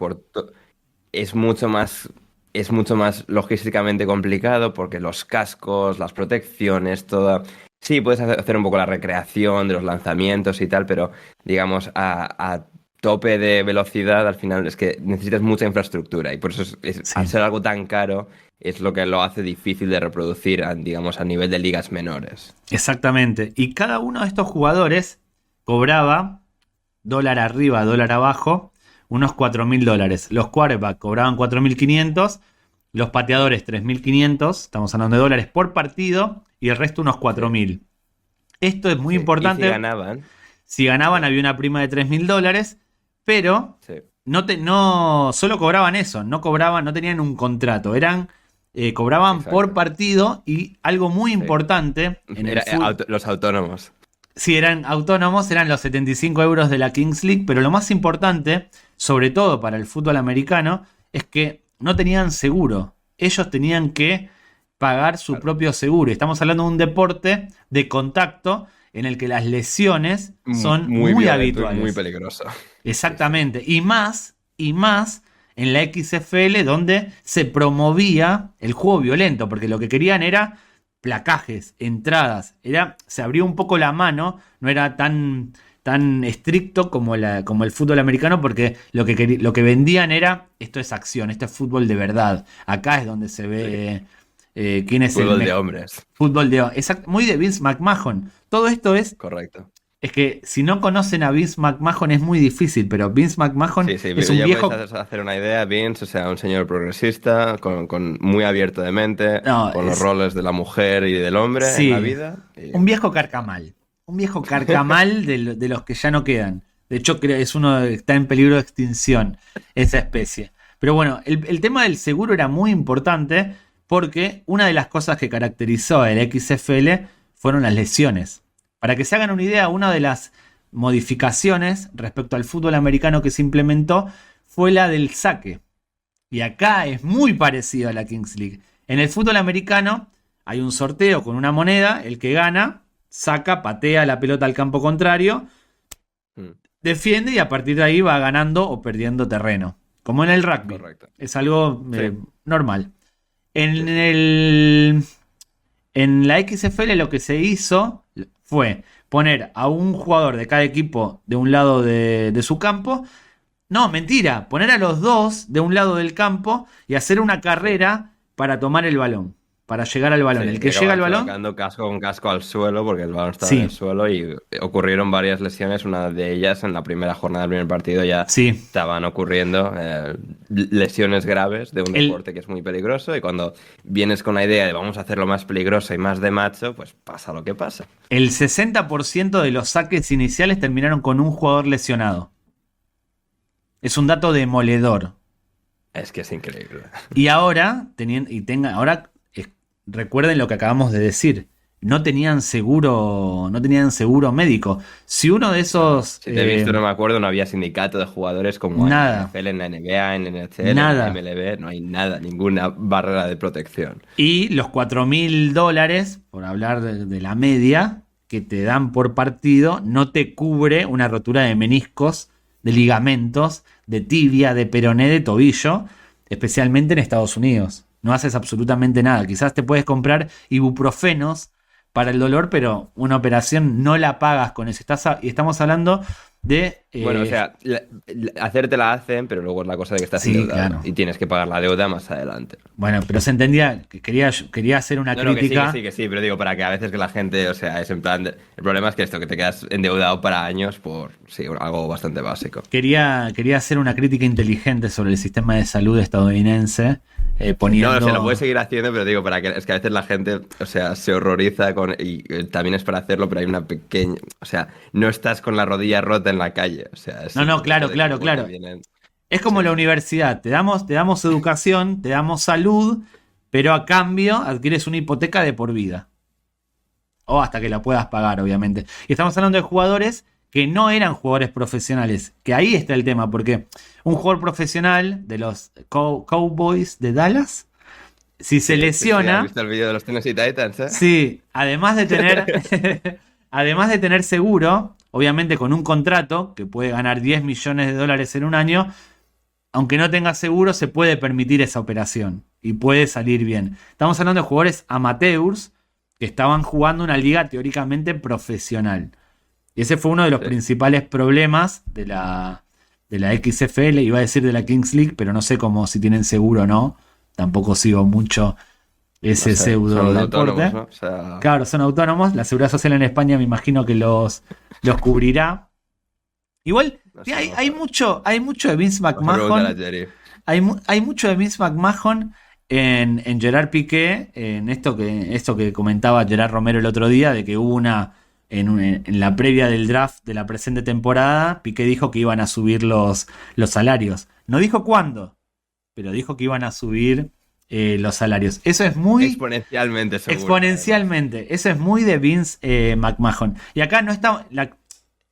A: es mucho más logísticamente complicado porque los cascos, las protecciones, toda... Sí, puedes hacer un poco la recreación de los lanzamientos y tal, pero digamos a tope de velocidad al final es que necesitas mucha infraestructura y por eso al
B: Sí,
A: ser algo tan caro es lo que lo hace difícil de reproducir, digamos, a nivel de ligas menores.
B: exactamente. Y cada uno de estos jugadores cobraba dólar arriba, dólar abajo, unos $4.000. Los quarterbacks cobraban 4.500, los pateadores 3.500, estamos hablando de dólares por partido, y el resto unos
A: Sí,
B: 4.000. Esto es muy
A: sí. Y si
B: importante.
A: ganaban,
B: Si ganaban
A: sí,
B: había una prima de $3.000, pero
A: sí,
B: no solo cobraban eso, no tenían un contrato, cobraban por
A: exacto.
B: partido y algo muy
A: Sí.
B: importante en el fútbol.
A: Los autónomos.
B: Si eran autónomos, eran los 75 euros de la Kings League, pero lo más importante, sobre todo para el fútbol americano, es que no tenían seguro. Ellos tenían que pagar su
A: Claro.
B: propio seguro. Estamos hablando de un deporte de contacto en el que las lesiones son
A: Muy
B: muy
A: violento y muy
B: habituales.
A: peligroso. Sí, sí.
B: Exactamente. Y más en la XFL, donde se promovía el juego violento, porque lo que querían era placajes, entradas. Se abrió un poco la mano, no era tan estricto como el fútbol americano, porque lo que vendían era: esto es acción, esto es fútbol de verdad. Acá es donde se
A: Sí.
B: ve quién es el
A: Fútbol de
B: mejor.
A: hombres.
B: Fútbol de... Exacto, muy de Vince McMahon. Todo esto
A: Correcto.
B: es que si no conocen a Vince McMahon es muy difícil, pero Vince McMahon
A: Sí, sí,
B: es
A: pero
B: un
A: ya podéis
B: viejo...
A: hacer una idea. Vince, o sea, un señor progresista, muy abierto de mente,
B: No,
A: con los roles de la mujer y del hombre en la
B: sí,
A: vida.
B: un viejo carcamal. Un viejo carcamal de los que ya no quedan. De hecho, está en peligro de extinción esa especie. Pero bueno, el tema del seguro era muy importante porque una de las cosas que caracterizó el XFL fueron las lesiones. Para que se hagan una idea, una de las modificaciones respecto al fútbol americano que se implementó fue la del saque. Y acá es muy parecido a la Kings League. En el fútbol americano hay un sorteo con una moneda, el que gana saca, patea la pelota al campo contrario, defiende y a partir de ahí va ganando o perdiendo terreno. Como en el rugby.
A: Correcto.
B: Es algo normal.
A: Sí.
B: En la XFL lo que se hizo fue poner a un jugador de cada equipo de un lado de su campo. No, mentira. Poner a los dos de un lado del campo y hacer una carrera para tomar el balón. Para llegar al balón.
A: Sí,
B: el que llega al balón.
A: colocando casco con casco al suelo porque el balón estaba
B: Sí.
A: en el suelo y ocurrieron varias lesiones. Una de ellas en la primera jornada del primer partido ya
B: Sí.
A: estaban ocurriendo lesiones graves de un
B: El-
A: deporte que es muy peligroso y cuando vienes con la idea de vamos a hacerlo más peligroso y más de macho, pues pasa lo que pasa.
B: El 60% de los saques iniciales terminaron con un jugador lesionado. Es un dato demoledor.
A: Es que es increíble.
B: Y ahora, recuerden lo que acabamos de decir. No tenían seguro médico. Si uno de esos.
A: Si te he visto, no me acuerdo, no había sindicato de jugadores como en
B: Nada.
A: la NFL, en la NBA, en la NHL,
B: Nada.
A: en la MLB, no hay nada, ninguna barrera de protección.
B: Y los $4.000, por hablar de la media, que te dan por partido, no te cubre una rotura de meniscos, de ligamentos, de tibia, de peroné, de tobillo, especialmente en Estados Unidos. No haces absolutamente nada. Quizás te puedes comprar ibuprofenos para el dolor, pero una operación no la pagas con eso. Y estamos hablando de...
A: Bueno, o sea, hacerte la hacen, pero luego es la cosa de que estás
B: Sí,
A: endeudado
B: claro.
A: y tienes que pagar la deuda más adelante.
B: Bueno, pero se entendía que quería hacer una
A: No, no,
B: crítica.
A: que sí, pero digo, para que a veces que la gente, o sea, es en plan, el problema es que esto, que te quedas endeudado para años por, sí, algo bastante básico.
B: Quería hacer una crítica inteligente sobre el sistema de salud estadounidense, poniendo...
A: No, se lo puedes seguir haciendo, pero digo, para que es que a veces la gente, o sea, se horroriza con y también es para hacerlo, pero hay una pequeña, o sea, no estás con la rodilla rota en la calle, o sea, es
B: No,
A: el
B: claro,
A: hecho de
B: claro,
A: que
B: claro.
A: te vienen-
B: Es como
A: Sí.
B: la universidad, te damos educación, te damos salud, pero a cambio adquieres una hipoteca de por vida. O hasta que la puedas pagar, obviamente. Y estamos hablando de jugadores que no eran jugadores profesionales, que ahí está el tema, porque un jugador profesional de los Cowboys de Dallas, si se
A: Sí,
B: lesiona...
A: ¿has visto el vídeo de los Tennessee Titans, eh?
B: Sí, además de tener seguro, obviamente con un contrato que puede ganar $10 millones en un año, aunque no tenga seguro, se puede permitir esa operación y puede salir bien. Estamos hablando de jugadores amateurs que estaban jugando una liga teóricamente profesional. Y ese fue uno de los principales problemas de la XFL, iba a decir de la Kings League, pero no sé cómo si tienen seguro o no. Tampoco sigo mucho ese
A: No sé,
B: pseudo
A: son
B: deporte.
A: autónomos, ¿no? O sea,
B: Claro, son autónomos. La Seguridad Social en España me imagino que los cubrirá. Igual,
A: no
B: sí,
A: sé,
B: hay mucho de Vince
A: vamos a preguntar a
B: McMahon.
A: Jerry.
B: Hay mucho de Vince McMahon en Gerard Piqué, en esto que comentaba Gerard Romero el otro día, de que hubo en la previa del draft de la presente temporada, Piqué dijo que iban a subir los salarios. No dijo cuándo, pero dijo que iban a subir los salarios. Eso es muy...
A: Exponencialmente, seguro.
B: Exponencialmente. Eso es muy de Vince McMahon. Y acá no está...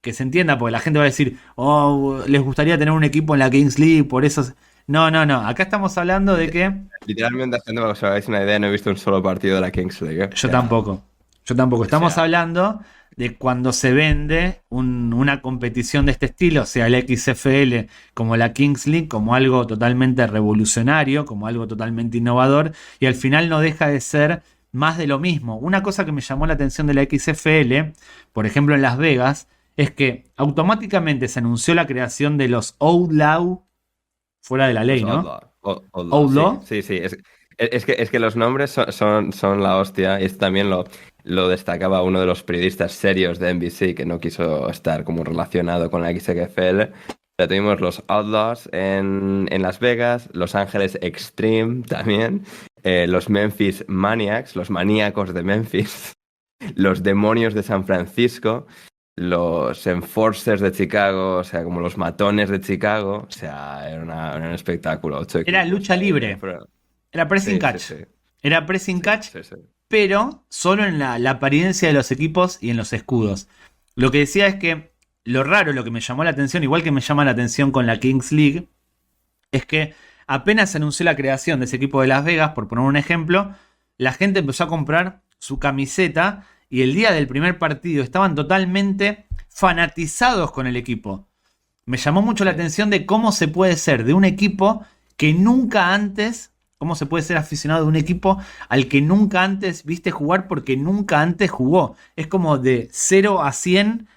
B: que se entienda, porque la gente va a decir, oh, les gustaría tener un equipo en la Kings League, por eso... No. Acá estamos hablando de que...
A: Literalmente, haciendo, os hagáis una idea, no he visto un solo partido de la Kings League. ¿eh?
B: Yo
A: O sea,
B: tampoco. Estamos hablando de cuando se vende una competición de este estilo, sea la XFL como la Kings League, como algo totalmente revolucionario, como algo totalmente innovador, y al final no deja de ser más de lo mismo. Una cosa que me llamó la atención de la XFL, por ejemplo en Las Vegas, es que automáticamente se anunció la creación de los Outlaw fuera de la ley, ¿no? Outlaw.
A: Sí. Es que los nombres son la hostia. Y esto también lo destacaba uno de los periodistas serios de NBC que no quiso estar como relacionado con la XFL. Ya tuvimos los Outlaws en Las Vegas, Los Ángeles Extreme también, los Memphis Maniacs, los maníacos de Memphis, los Demonios de San Francisco, los Enforcers de Chicago, o sea, como los Matones de Chicago, o sea, era un espectáculo.
B: Era lucha libre. Era pressing
A: Sí,
B: catch.
A: sí.
B: Era pressing catch,
A: Sí, sí.
B: pero solo en la apariencia de los equipos y en los escudos. Lo que decía es que lo raro, lo que me llamó la atención, igual que me llama la atención con la Kings League, es que apenas se anunció la creación de ese equipo de Las Vegas, por poner un ejemplo, la gente empezó a comprar su camiseta y el día del primer partido estaban totalmente fanatizados con el equipo. Me llamó mucho la atención de cómo se puede ser de un equipo que nunca antes, cómo se puede ser aficionado de un equipo al que nunca antes viste jugar porque nunca antes jugó. Es como de 0 a 100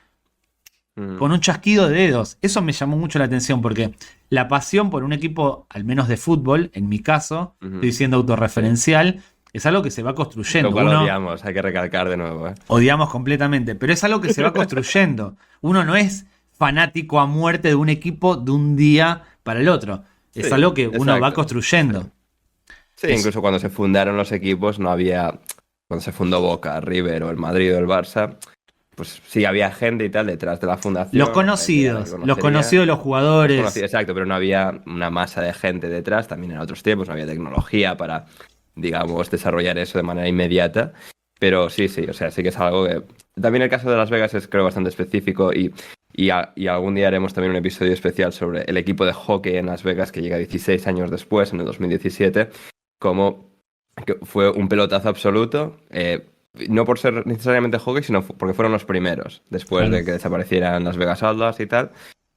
B: con un chasquido de dedos. Eso me llamó mucho la atención porque la pasión por un equipo, al menos de fútbol, en mi caso, estoy siendo autorreferencial, es algo que se va construyendo.
A: Lo cual odiamos, hay que recalcar de nuevo.
B: Odiamos completamente, pero es algo que se va construyendo. Uno no es fanático a muerte de un equipo de un día para el otro. Es
A: Sí,
B: algo que uno va
A: exacto.
B: construyendo.
A: Sí, incluso cuando se fundaron los equipos no había... Cuando se fundó Boca, River o el Madrid o el Barça, pues sí había gente y tal detrás de la fundación.
B: Los conocidos de los jugadores.
A: Exacto, pero no había una masa de gente detrás. También en otros tiempos no había tecnología para, digamos, desarrollar eso de manera inmediata. Pero sí, o sea, sí que es algo que... También el caso de Las Vegas es, creo, bastante específico y algún día haremos también un episodio especial sobre el equipo de hockey en Las Vegas que llega 16 años después, en el 2017, como que fue un pelotazo absoluto, no por ser necesariamente hockey, sino porque fueron los primeros, después de que desaparecieran Las Vegas Outlaws y tal.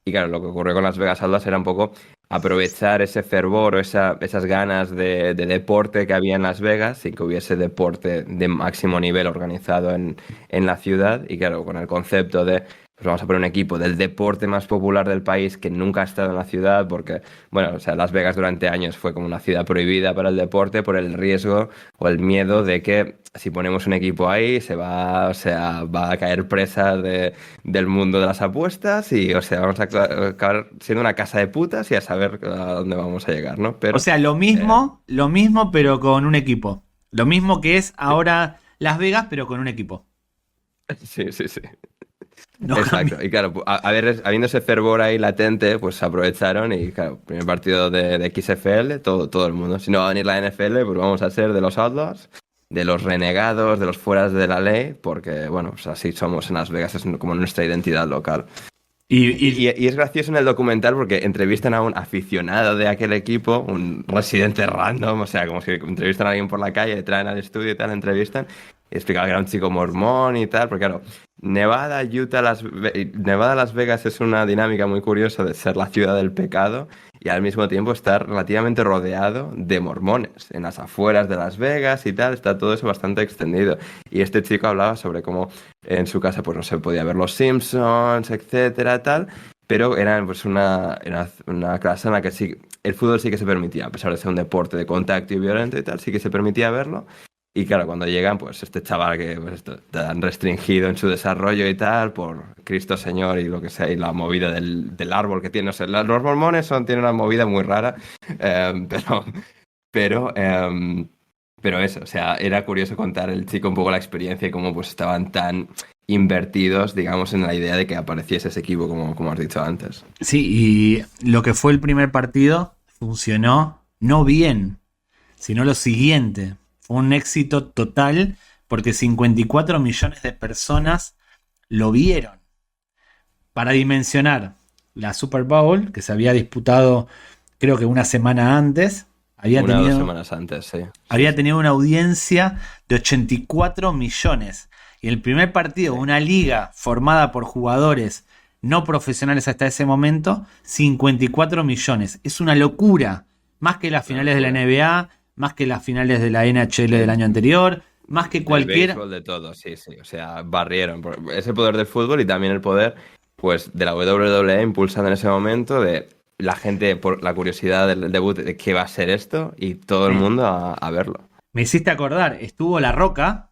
A: Y claro, lo que ocurrió con Las Vegas Outlaws era un poco aprovechar ese fervor o esas ganas de deporte que había en Las Vegas sin que hubiese deporte de máximo nivel organizado en la ciudad. Y claro, con el concepto de pues vamos a poner un equipo del deporte más popular del país que nunca ha estado en la ciudad, porque, bueno, o sea, Las Vegas durante años fue como una ciudad prohibida para el deporte por el riesgo o el miedo de que si ponemos un equipo ahí va a caer presa del mundo de las apuestas y, o sea, vamos a acabar siendo una casa de putas y a saber a dónde vamos a llegar, ¿no? Pero,
B: O sea, lo mismo, pero con un equipo. Lo mismo que es ahora Las Vegas, pero con un equipo.
A: Sí.
B: No
A: Exacto,
B: cambia.
A: y claro, habiendo ese fervor ahí latente, pues aprovecharon y claro, primer partido de XFL, todo el mundo. Si no va a venir la NFL, pues vamos a ser de los Outlaws, de los renegados, de los fueras de la ley, porque bueno, pues así somos en Las Vegas, es como nuestra identidad local. Y es gracioso en el documental porque entrevistan a un aficionado de aquel equipo, un residente random, o sea, como si entrevistan a alguien por la calle, le traen al estudio y tal, entrevistan, y explican que era un chico mormón y tal, porque claro, Nevada, Las Vegas es una dinámica muy curiosa de ser la ciudad del pecado y al mismo tiempo estar relativamente rodeado de mormones. En las afueras de Las Vegas y tal, está todo eso bastante extendido. Y este chico hablaba sobre cómo en su casa pues no se podía ver los Simpsons, etcétera, tal, pero era pues era una clase en la que sí, el fútbol sí que se permitía, a pesar de ser un deporte de contacto y violento y tal, sí que se permitía verlo. Y claro, cuando llegan, pues este chaval que pues, tan restringido en su desarrollo y tal, por Cristo Señor y lo que sea, y la movida del árbol que tiene. O sea, los mormones tienen una movida muy rara, pero, pero eso, o sea, era curioso contar el chico un poco la experiencia y cómo pues estaban tan invertidos, digamos, en la idea de que apareciese ese equipo, como has dicho antes.
B: Sí, y lo que fue el primer partido funcionó no bien, sino lo siguiente. Fue un éxito total porque 54 millones de personas lo vieron. Para dimensionar la Super Bowl, que se había disputado creo que una semana antes,
A: Una o 2 semanas antes, sí.
B: había tenido una audiencia de 84 millones. Y el primer partido, una liga formada por jugadores no profesionales hasta ese momento, 54 millones. Es una locura. Más que las finales de la NBA, más que las finales de la NHL del año anterior, más que cualquier...
A: El béisbol, de todo, sí. O sea, barrieron. Es el poder del fútbol y también el poder, pues, de la WWE impulsando en ese momento de la gente por la curiosidad del debut de qué va a ser esto y todo el mundo a verlo.
B: Me hiciste acordar, estuvo La Roca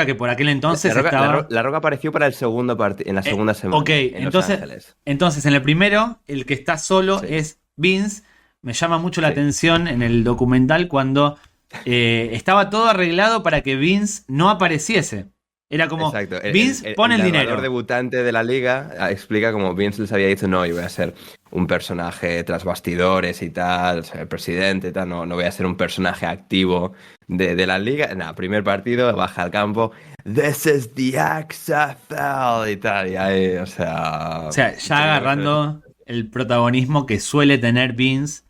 B: que por aquel entonces estaba...
A: La Roca apareció para el segundo partido, en la segunda semana.
B: Ok,
A: en Los Ángeles.
B: entonces en el primero, el que está solo
A: Sí.
B: es Vince. Me llama mucho la atención en el documental cuando estaba todo arreglado para que Vince no apareciese. Era como,
A: Exacto.
B: Vince pone el
A: narrador
B: dinero.
A: debutante de la liga explica como Vince les había dicho, no, yo voy a ser un personaje tras bastidores y tal, ser el presidente y tal, no voy a ser un personaje activo de la liga. Nada, primer partido, baja al campo, this is the XFL y tal, y ahí, o sea...
B: O sea, ya agarrando el protagonismo que suele tener Vince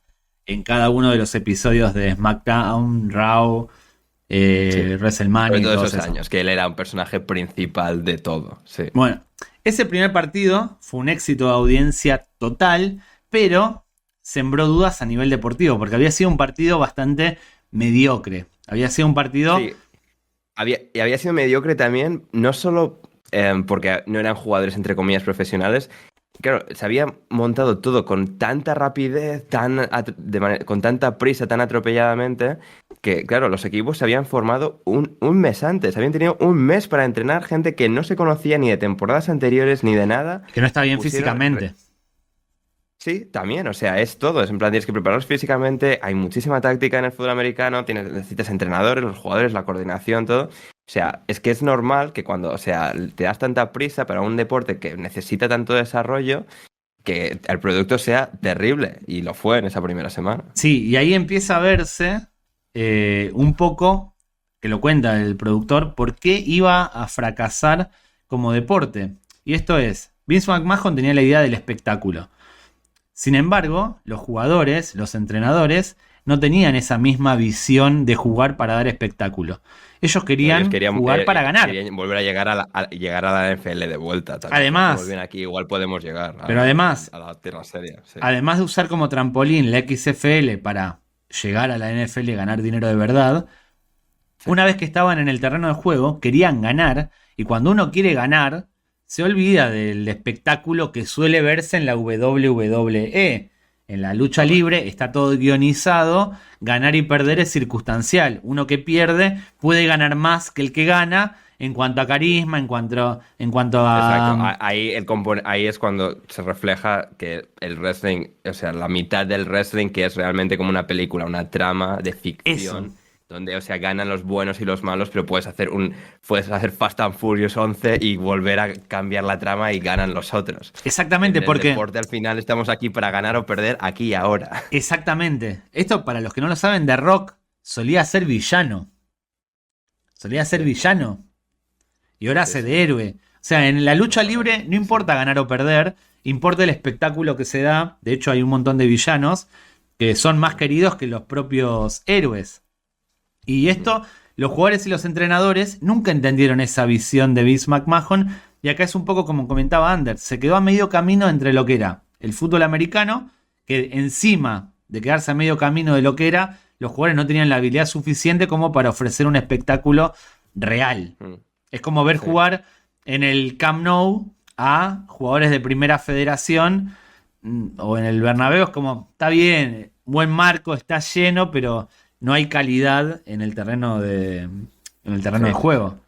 B: en cada uno de los episodios de SmackDown, Raw, WrestleMania
A: Sobre
B: y
A: todo
B: todos
A: esos
B: esos.
A: años, que él era un personaje principal de todo, sí.
B: Bueno, ese primer partido fue un éxito de audiencia total, pero sembró dudas a nivel deportivo, porque había sido un partido bastante mediocre. Había sido un partido...
A: Sí, había sido mediocre también, no solo porque no eran jugadores entre comillas profesionales. Claro, se había montado todo con tanta rapidez, con tanta prisa, tan atropelladamente, que claro, los equipos se habían formado un mes antes. Habían tenido un mes para entrenar gente que no se conocía ni de temporadas anteriores ni de nada.
B: que no está bien
A: Pusieron-
B: físicamente.
A: Sí, también, o sea, es todo. Es en plan, tienes que prepararlos físicamente. Hay muchísima táctica en el fútbol americano. Necesitas entrenadores, los jugadores, la coordinación, todo. O sea, es que es normal que cuando, o sea, te das tanta prisa para un deporte que necesita tanto desarrollo, que el producto sea terrible. Y lo fue en esa primera semana.
B: Sí, y ahí empieza a verse un poco, que lo cuenta el productor, por qué iba a fracasar como deporte. Y esto es, Vince McMahon tenía la idea del espectáculo. Sin embargo, los jugadores, los entrenadores, no tenían esa misma visión de jugar para dar espectáculo. Ellos querían jugar para ganar.
A: Querían volver a llegar a la NFL de vuelta. También.
B: Además,
A: Estamos bien aquí, igual podemos llegar
B: pero además,
A: a la tierra seria. Sí.
B: además de usar como trampolín la XFL para llegar a la NFL y ganar dinero de verdad, una vez que estaban en el terreno de juego, querían ganar, y cuando uno quiere ganar, se olvida del espectáculo que suele verse en la WWE. En la lucha libre está todo guionizado, ganar y perder es circunstancial. Uno que pierde puede ganar más que el que gana en cuanto a carisma, en cuanto a...
A: Exacto. Ahí es cuando se refleja que el wrestling, o sea, la mitad del wrestling que es realmente como una película, una trama de ficción.
B: Eso.
A: Donde, o sea, ganan los buenos y los malos, pero puedes hacer Fast and Furious 11 y volver a cambiar la trama y ganan los otros.
B: Exactamente,
A: En el
B: porque...
A: deporte al final estamos aquí para ganar o perder aquí y ahora.
B: Exactamente. Esto, para los que no lo saben, The Rock solía ser villano. Solía ser villano. Y ahora hace de héroe. O sea, en la lucha libre no importa ganar o perder, importa el espectáculo que se da. De hecho, hay un montón de villanos que son más queridos que los propios héroes. Y esto, los jugadores y los entrenadores nunca entendieron esa visión de Vince McMahon. Y acá es un poco como comentaba Anders. Se quedó a medio camino entre lo que era el fútbol americano, que encima de quedarse a medio camino de lo que era, los jugadores no tenían la habilidad suficiente como para ofrecer un espectáculo real. Es como ver jugar en el Camp Nou a jugadores de primera federación o en el Bernabéu. Es como, está bien, buen marco, está lleno, pero no hay calidad en el terreno de juego.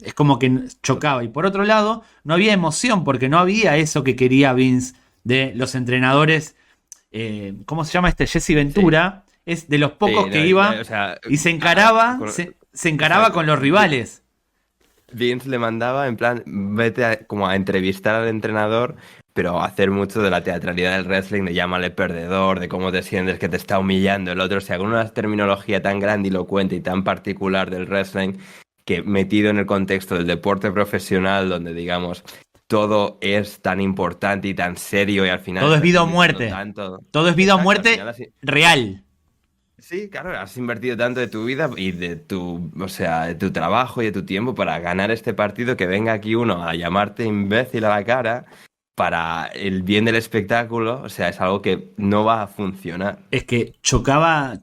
B: Es como que chocaba. Y por otro lado, no había emoción porque no había eso que quería Vince de los entrenadores. ¿Cómo se llama este? Jesse Ventura. Sí. Es de los pocos que iba y se encaraba, se encaraba con los rivales.
A: Vince le mandaba en plan, vete como a entrevistar al entrenador, pero hacer mucho de la teatralidad del wrestling, de llámale perdedor, de cómo te sientes que te está humillando el otro. O sea, con una terminología tan grandilocuente y tan particular del wrestling, que metido en el contexto del deporte profesional, donde digamos todo es tan importante y tan serio y al final...
B: Todo es vida o muerte. Todo es vida o muerte real.
A: Sí, claro, has invertido tanto de tu vida y de tu trabajo y de tu tiempo para ganar este partido, que venga aquí uno a llamarte imbécil a la cara para el bien del espectáculo. O sea, es algo que no va a funcionar.
B: Es que chocaba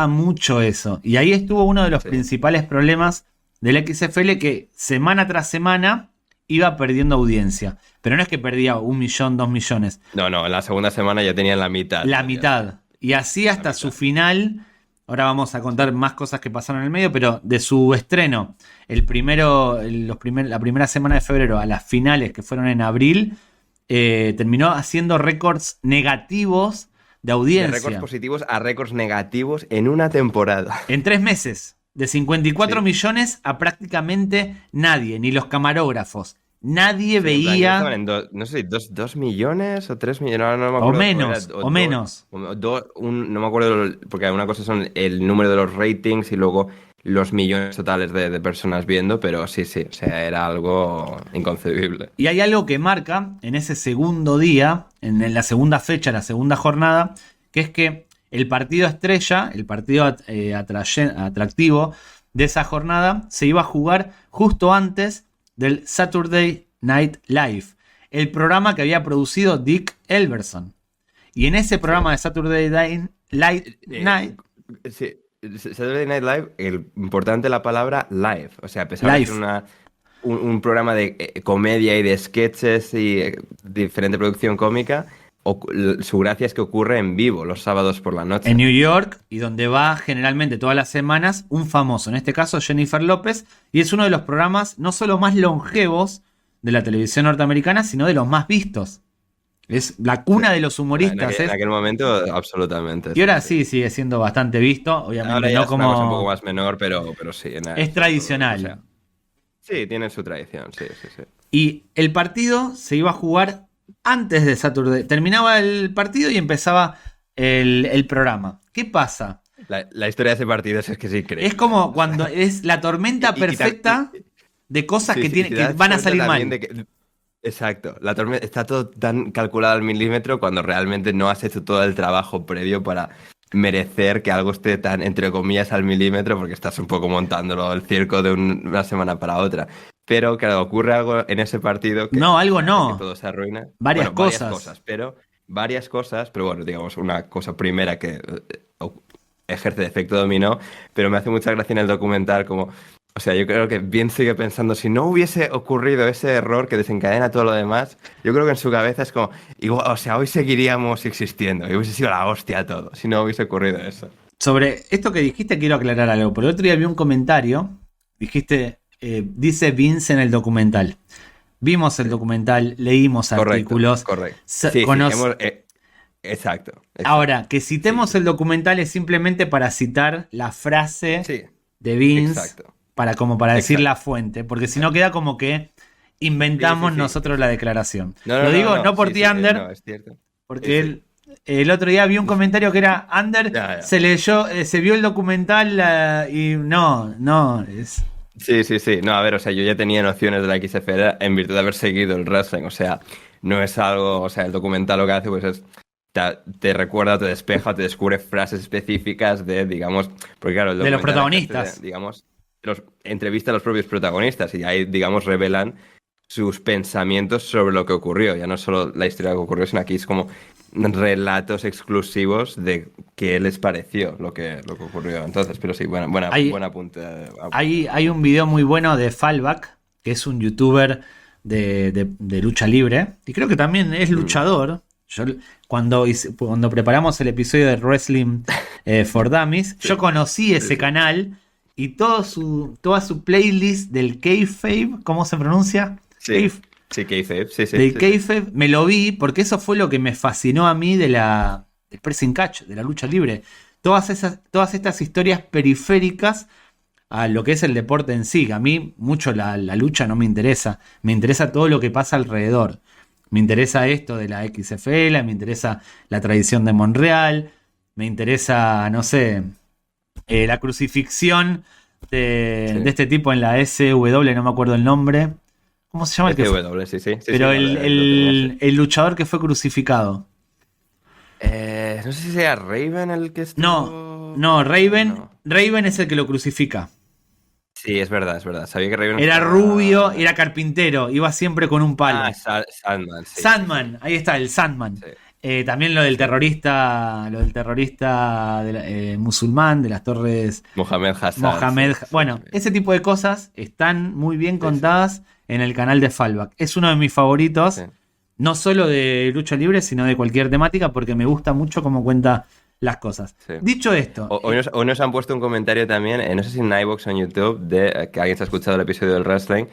B: mucho eso. Y ahí estuvo uno de los principales problemas del XFL, que semana tras semana iba perdiendo audiencia. Pero no es que perdía 1 millón, 2 millones.
A: No, en la segunda semana ya tenían la mitad.
B: La mitad. Y así hasta su final. Ahora vamos a contar más cosas que pasaron en el medio, pero de su estreno, la primera semana de febrero a las finales, que fueron en abril, terminó haciendo récords negativos de audiencia.
A: De récords positivos a récords negativos en una temporada.
B: En 3 meses. De 54
A: Sí.
B: millones a prácticamente nadie, ni los camarógrafos. Nadie
A: Sí, en plan, que
B: veía,
A: estaban en no sé, 2 millones o 3 millones, no me
B: o
A: acuerdo.
B: menos, o menos.
A: No me acuerdo, porque una cosa son el número de los ratings y luego los millones totales de personas viendo, pero sí, o sea, era algo inconcebible.
B: Y hay algo que marca en ese segundo día, en la segunda fecha, la segunda jornada, que es que el partido estrella, el partido atractivo de esa jornada, se iba a jugar justo antes del Saturday Night Live, el programa que había producido Dick Elverson. Y en ese programa de Saturday Night
A: Sí, Saturday Night Live, importante la palabra live, o sea, a pesar de
B: Live.
A: ser un programa de comedia y de sketches y diferente producción cómica, su gracia es que ocurre en vivo los sábados por la noche.
B: En New York, y donde va generalmente todas las semanas un famoso, en este caso Jennifer López, y es uno de los programas no solo más longevos de la televisión norteamericana, sino de los más vistos. Es la cuna de los humoristas.
A: En aquel momento, absolutamente.
B: Y ahora sí sigue siendo bastante visto, obviamente
A: Ahora ya
B: no
A: es una cosa un poco
B: como...
A: más menor, pero sí.
B: Es tradicional.
A: O sea, sí, tiene su tradición, sí.
B: Y el partido se iba a jugar antes de Saturday. Terminaba el partido y empezaba el programa. ¿Qué pasa?
A: La historia de ese partido es que es increíble.
B: Es como cuando es la tormenta
A: Y
B: perfecta de cosas
A: sí,
B: que,
A: sí,
B: que van a salir mal.
A: Exacto, la tormenta está todo tan calculado al milímetro cuando realmente no has hecho todo el trabajo previo para merecer que algo esté tan, entre comillas, al milímetro, porque estás un poco montándolo el circo de una semana para otra. Pero claro, ocurre algo en ese partido que,
B: No, algo no.
A: que todo se arruina.
B: Varias cosas.
A: Varias cosas, pero bueno, digamos, una cosa primera que ejerce de efecto dominó, pero me hace mucha gracia en el documental como... O sea, yo creo que bien sigue pensando, si no hubiese ocurrido ese error que desencadena todo lo demás, yo creo que en su cabeza es como, igual, o sea, hoy seguiríamos existiendo, y hubiese sido la hostia todo, si no hubiese ocurrido eso.
B: Sobre esto que dijiste quiero aclarar algo. Por el otro día vi un comentario, dijiste, dice Vince en el documental. Vimos el documental, leímos artículos.
A: Correcto. Sí, exacto.
B: Ahora, que citemos el documental es simplemente para citar la frase de Vince.
A: Exacto.
B: Para decir la fuente, porque si no queda como que inventamos nosotros la declaración. Lo digo no por ti, Ander,
A: no, es cierto.
B: porque el otro día vi un comentario que era, Ander se leyó, se vio el documental y no, es...
A: Sí. No, a ver, o sea, yo ya tenía nociones de la XFL en virtud de haber seguido el wrestling, o sea, no es algo, o sea, el documental lo que hace pues es te recuerda, te despeja, te descubre frases específicas de, digamos, porque claro, el
B: de los protagonistas,
A: digamos, entrevista a los propios protagonistas y ahí, digamos, revelan sus pensamientos sobre lo que ocurrió. Ya no solo la historia que ocurrió, sino aquí es como relatos exclusivos de qué les pareció lo que ocurrió. Entonces, pero sí, buena punta.
B: Hay un video muy bueno de Fallback, que es un youtuber de lucha libre, y creo que también es luchador. Yo, cuando preparamos el episodio de Wrestling for Dummies, yo conocí ese canal y toda su playlist del Kayfabe, ¿cómo se pronuncia?
A: Sí, Kayfabe, sí.
B: Del Kayfabe me lo vi porque eso fue lo que me fascinó a mí del pressing catch, de la lucha libre. Todas estas historias periféricas a lo que es el deporte en sí. A mí mucho la lucha no me interesa. Me interesa todo lo que pasa alrededor. Me interesa esto de la XFL, me interesa la tradición de Montreal, me interesa, no sé, la crucifixión de este tipo en la SW, no me acuerdo el nombre. ¿Cómo se llama?
A: SW, sí.
B: Pero el luchador que fue crucificado.
A: No sé si sea Raven el que estuvo...
B: No, Raven. No. Raven es el que lo crucifica.
A: Sí, es verdad. Sabía que Raven
B: era rubio, era carpintero, iba siempre con un palo.
A: Sandman. Sí,
B: Sandman, ahí está, el Sandman. Sí. También lo del terrorista musulmán de las torres
A: Mohamed Hassan.
B: Bueno, ese tipo de cosas están muy bien contadas en el canal de Fallback. Es uno de mis favoritos, no solo de lucha libre, sino de cualquier temática, porque me gusta mucho cómo cuenta las cosas. Sí. Dicho esto...
A: Hoy nos han puesto un comentario también, no sé si en iVoox o en YouTube, de que alguien se ha escuchado el episodio del wrestling,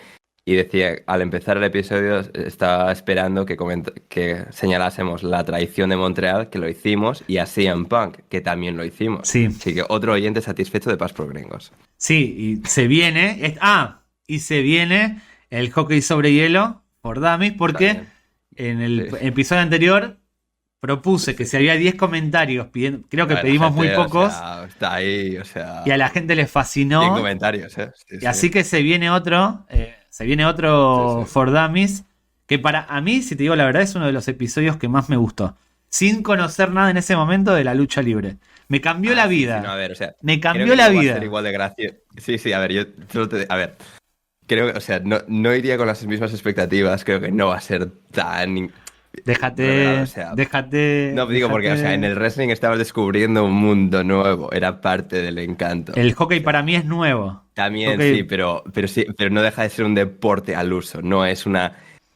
A: y decía, al empezar el episodio, estaba esperando que señalásemos la traición de Montreal, que lo hicimos, y a CM Punk, que también lo hicimos.
B: Sí.
A: Así que otro oyente satisfecho de Passport Gringos.
B: Sí, y se viene. Y se viene el hockey sobre hielo por Dummies, porque
A: También.
B: en el
A: Sí.
B: episodio anterior propuse que si había 10 comentarios, creo que
A: La
B: pedimos muy
A: gente,
B: pocos,
A: o sea, está ahí, o sea,
B: y a la gente les
A: 100
B: fascinó.
A: comentarios, ¿eh? Sí,
B: Y
A: sí.
B: así que se viene otro
A: Sí, sí.
B: For Dummies, que para mí, si te digo la verdad, es uno de los episodios que más me gustó. Sin conocer nada en ese momento de la lucha libre. Me cambió la
A: Sí,
B: vida.
A: sí, no, a ver, o sea,
B: Me
A: creo
B: cambió
A: que
B: la
A: no va a
B: vida.
A: ser igual de gracioso. Sí, a ver, a ver, creo que, o sea, no iría con las mismas expectativas, creo que no va a ser tan revelado, o sea, no digo porque, o sea, en el wrestling estabas descubriendo un mundo nuevo, era parte del encanto.
B: El hockey para mí es nuevo.
A: También
B: Hockey-
A: sí, pero no deja de ser un deporte al uso, no es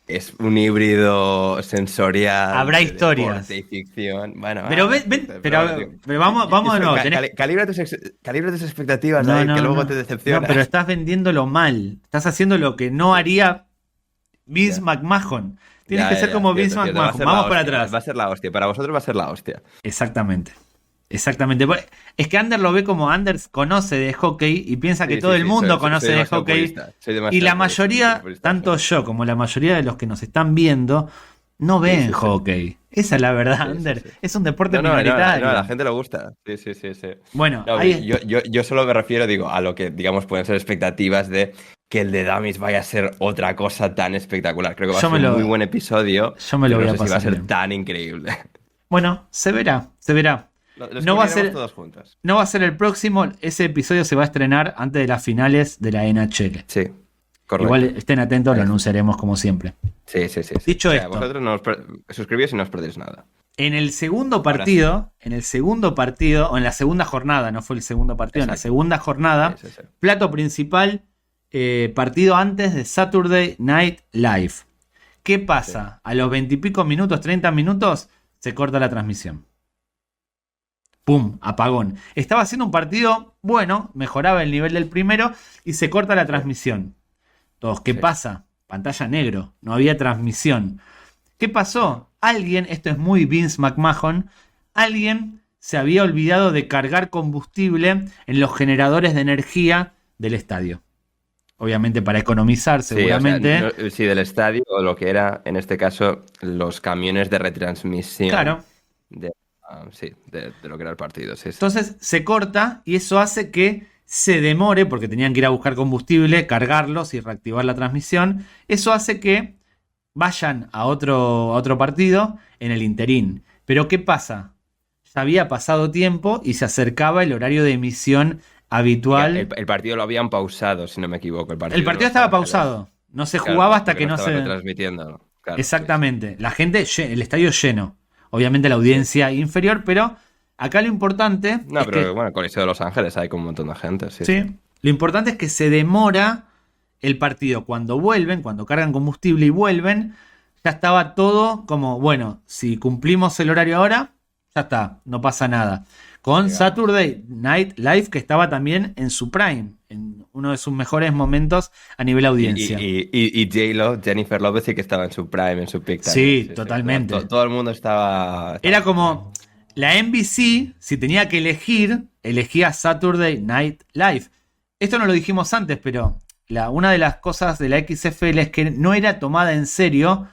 A: es un híbrido sensorial.
B: Habrá
A: de
B: historias.
A: deporte y ficción. Bueno,
B: Pero pero vamos de nuevo.
A: Calibra calibra tus expectativas,
B: No,
A: David,
B: no,
A: que luego
B: no.
A: te decepcionas.
B: No, pero estás vendiéndolo mal. Estás haciendo lo que no haría Vince
A: Ya.
B: McMahon. Tienes
A: Ya,
B: que ser como Vince
A: cierto, va a
B: McMahon.
A: ser la
B: Vamos para
A: hostia,
B: atrás.
A: Va a ser la hostia, para vosotros va a ser la hostia.
B: Exactamente. Es que Ander lo ve como Anders conoce de hockey y piensa que
A: Sí,
B: todo
A: sí,
B: el
A: sí,
B: mundo
A: soy
B: conoce de
A: demasiado
B: hockey.
A: purista, soy demasiado
B: Y la
A: purista,
B: mayoría,
A: purista.
B: tanto yo como la mayoría de los que nos están viendo, no ven
A: sí.
B: hockey. Esa es la verdad,
A: Sí, sí,
B: Ander.
A: sí.
B: Es un deporte
A: No,
B: minoritario.
A: a la gente le gusta. Sí.
B: Bueno,
A: No,
B: ahí
A: yo solo me refiero, digo, a lo que, digamos, pueden ser expectativas de que el de Dummies vaya a ser otra cosa tan espectacular. Creo que va a
B: Yo
A: ser
B: me
A: un
B: lo-
A: muy buen episodio.
B: yo me lo
A: pero
B: voy
A: no
B: a
A: sé si va a
B: pasar
A: ser
B: bien.
A: tan increíble.
B: Bueno, se verá.
A: Los
B: No va a
A: combinaremos
B: ser-
A: todos juntos.
B: No va a ser el próximo. Ese episodio se va a estrenar antes de las finales de la NHL.
A: Sí, correcto.
B: Igual estén atentos, lo
A: Ahí está.
B: anunciaremos como siempre.
A: Sí.
B: Dicho
A: O sea,
B: esto.
A: vosotros suscribís y no os perdéis nada.
B: En el segundo partido, o en la segunda jornada, no fue el segundo partido, en la
A: Exacto.
B: segunda jornada,
A: Sí.
B: plato principal, partido antes de Saturday Night Live. ¿Qué pasa? A los 20 y pico minutos, 30 minutos, se corta la transmisión. ¡Pum! Apagón. Estaba haciendo un partido bueno, mejoraba el nivel del primero y se corta la transmisión. Todos, ¿qué
A: Sí.
B: pasa? Pantalla negro, no había transmisión. ¿Qué pasó? Esto es muy Vince McMahon, alguien se había olvidado de cargar combustible en los generadores de energía del estadio. Obviamente para economizar, seguramente.
A: Sí, o sea, sí, del estadio o lo que era, en este caso, los camiones de retransmisión.
B: Claro.
A: De lo que era el partido. Sí.
B: Entonces se corta y eso hace que se demore, porque tenían que ir a buscar combustible, cargarlos y reactivar la transmisión. Eso hace que vayan a otro partido en el interín. Pero ¿qué pasa? Ya había pasado tiempo y se acercaba el horario de emisión habitual.
A: El partido lo habían pausado, si no me equivoco. El partido
B: El partido
A: de Los
B: estaba
A: Ángeles.
B: pausado. No se
A: Claro,
B: jugaba hasta
A: porque
B: que no
A: estaba
B: se...
A: retransmitiendo. Claro,
B: Exactamente. La gente, el estadio lleno. Obviamente la audiencia inferior, pero acá lo importante
A: No,
B: es
A: pero
B: que...
A: bueno, Coliseo de Los Ángeles hay con un montón de gente. Sí.
B: Sí. Lo importante es que se demora el partido. Cuando vuelven, cuando cargan combustible y vuelven, ya estaba todo como, bueno, si cumplimos el horario ahora, ya está, no pasa nada. Con
A: Digamos.
B: Saturday Night Live, que estaba también en su prime, en uno de sus mejores momentos a nivel audiencia.
A: Y J-Lo, Jennifer Lopez, sí que estaba en su prime, en su peak time.
B: Sí, totalmente.
A: Todo el mundo estaba...
B: Era como la NBC, si tenía que elegir, elegía Saturday Night Live. Esto no lo dijimos antes, pero una de las cosas de la XFL es que no era tomada en serio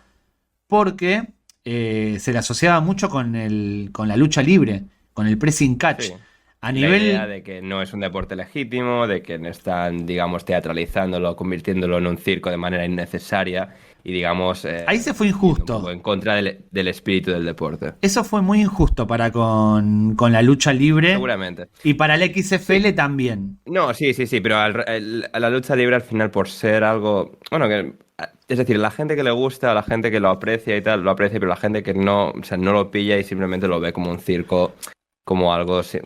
B: porque se le asociaba mucho con la lucha libre, con el pressing catch.
A: Sí.
B: A
A: La
B: nivel...
A: idea de que no es un deporte legítimo, de que no están, digamos, teatralizándolo, convirtiéndolo en un circo de manera innecesaria y, digamos...
B: Ahí se fue injusto.
A: un poco en contra del espíritu del deporte.
B: Eso fue muy injusto para con la lucha libre.
A: Seguramente.
B: Y para la XFL también.
A: No, sí, pero a la lucha libre al final por ser algo... Bueno, es decir, la gente que le gusta, la gente que lo aprecia y tal, lo aprecia, pero la gente que no, o sea, no lo pilla y simplemente lo ve como un circo, como algo... sí,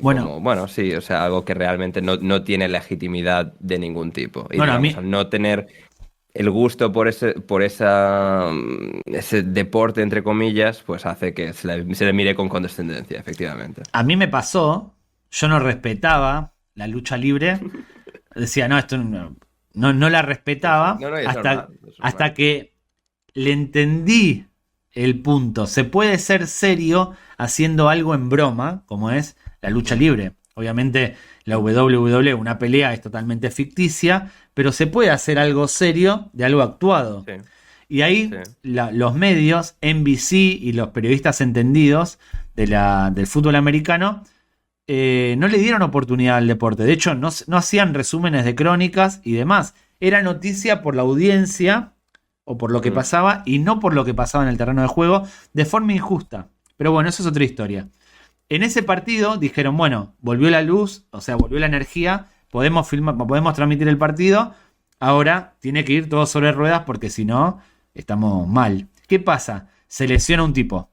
A: o sea, algo que realmente no tiene legitimidad de ningún tipo. Y
B: Bueno,
A: digamos, al no tener el gusto por ese deporte, entre comillas, pues hace que se le mire con condescendencia, efectivamente.
B: A mí me pasó, yo no respetaba la lucha libre. Decía, no, esto no. no la respetaba
A: No, no, y es
B: hasta,
A: normal, es
B: hasta
A: normal.
B: que le entendí el punto. Se puede ser serio haciendo algo en broma, como es la lucha libre. Obviamente la WWE, una pelea es totalmente ficticia, pero se puede hacer algo serio de algo actuado.
A: Sí,
B: Y
A: sí,
B: ahí los medios, NBC y los periodistas entendidos del fútbol americano, no le dieron oportunidad al deporte. De hecho, no hacían resúmenes de crónicas y demás. Era noticia por la audiencia o por lo que
A: mm,
B: pasaba y no por lo que pasaba en el terreno de juego de forma injusta. Pero bueno, eso es otra historia. En ese partido dijeron, bueno, volvió la luz, o sea, volvió la energía, podemos filmar, podemos transmitir el partido, ahora tiene que ir todo sobre ruedas porque si no, estamos mal. ¿Qué pasa? Se lesiona un tipo.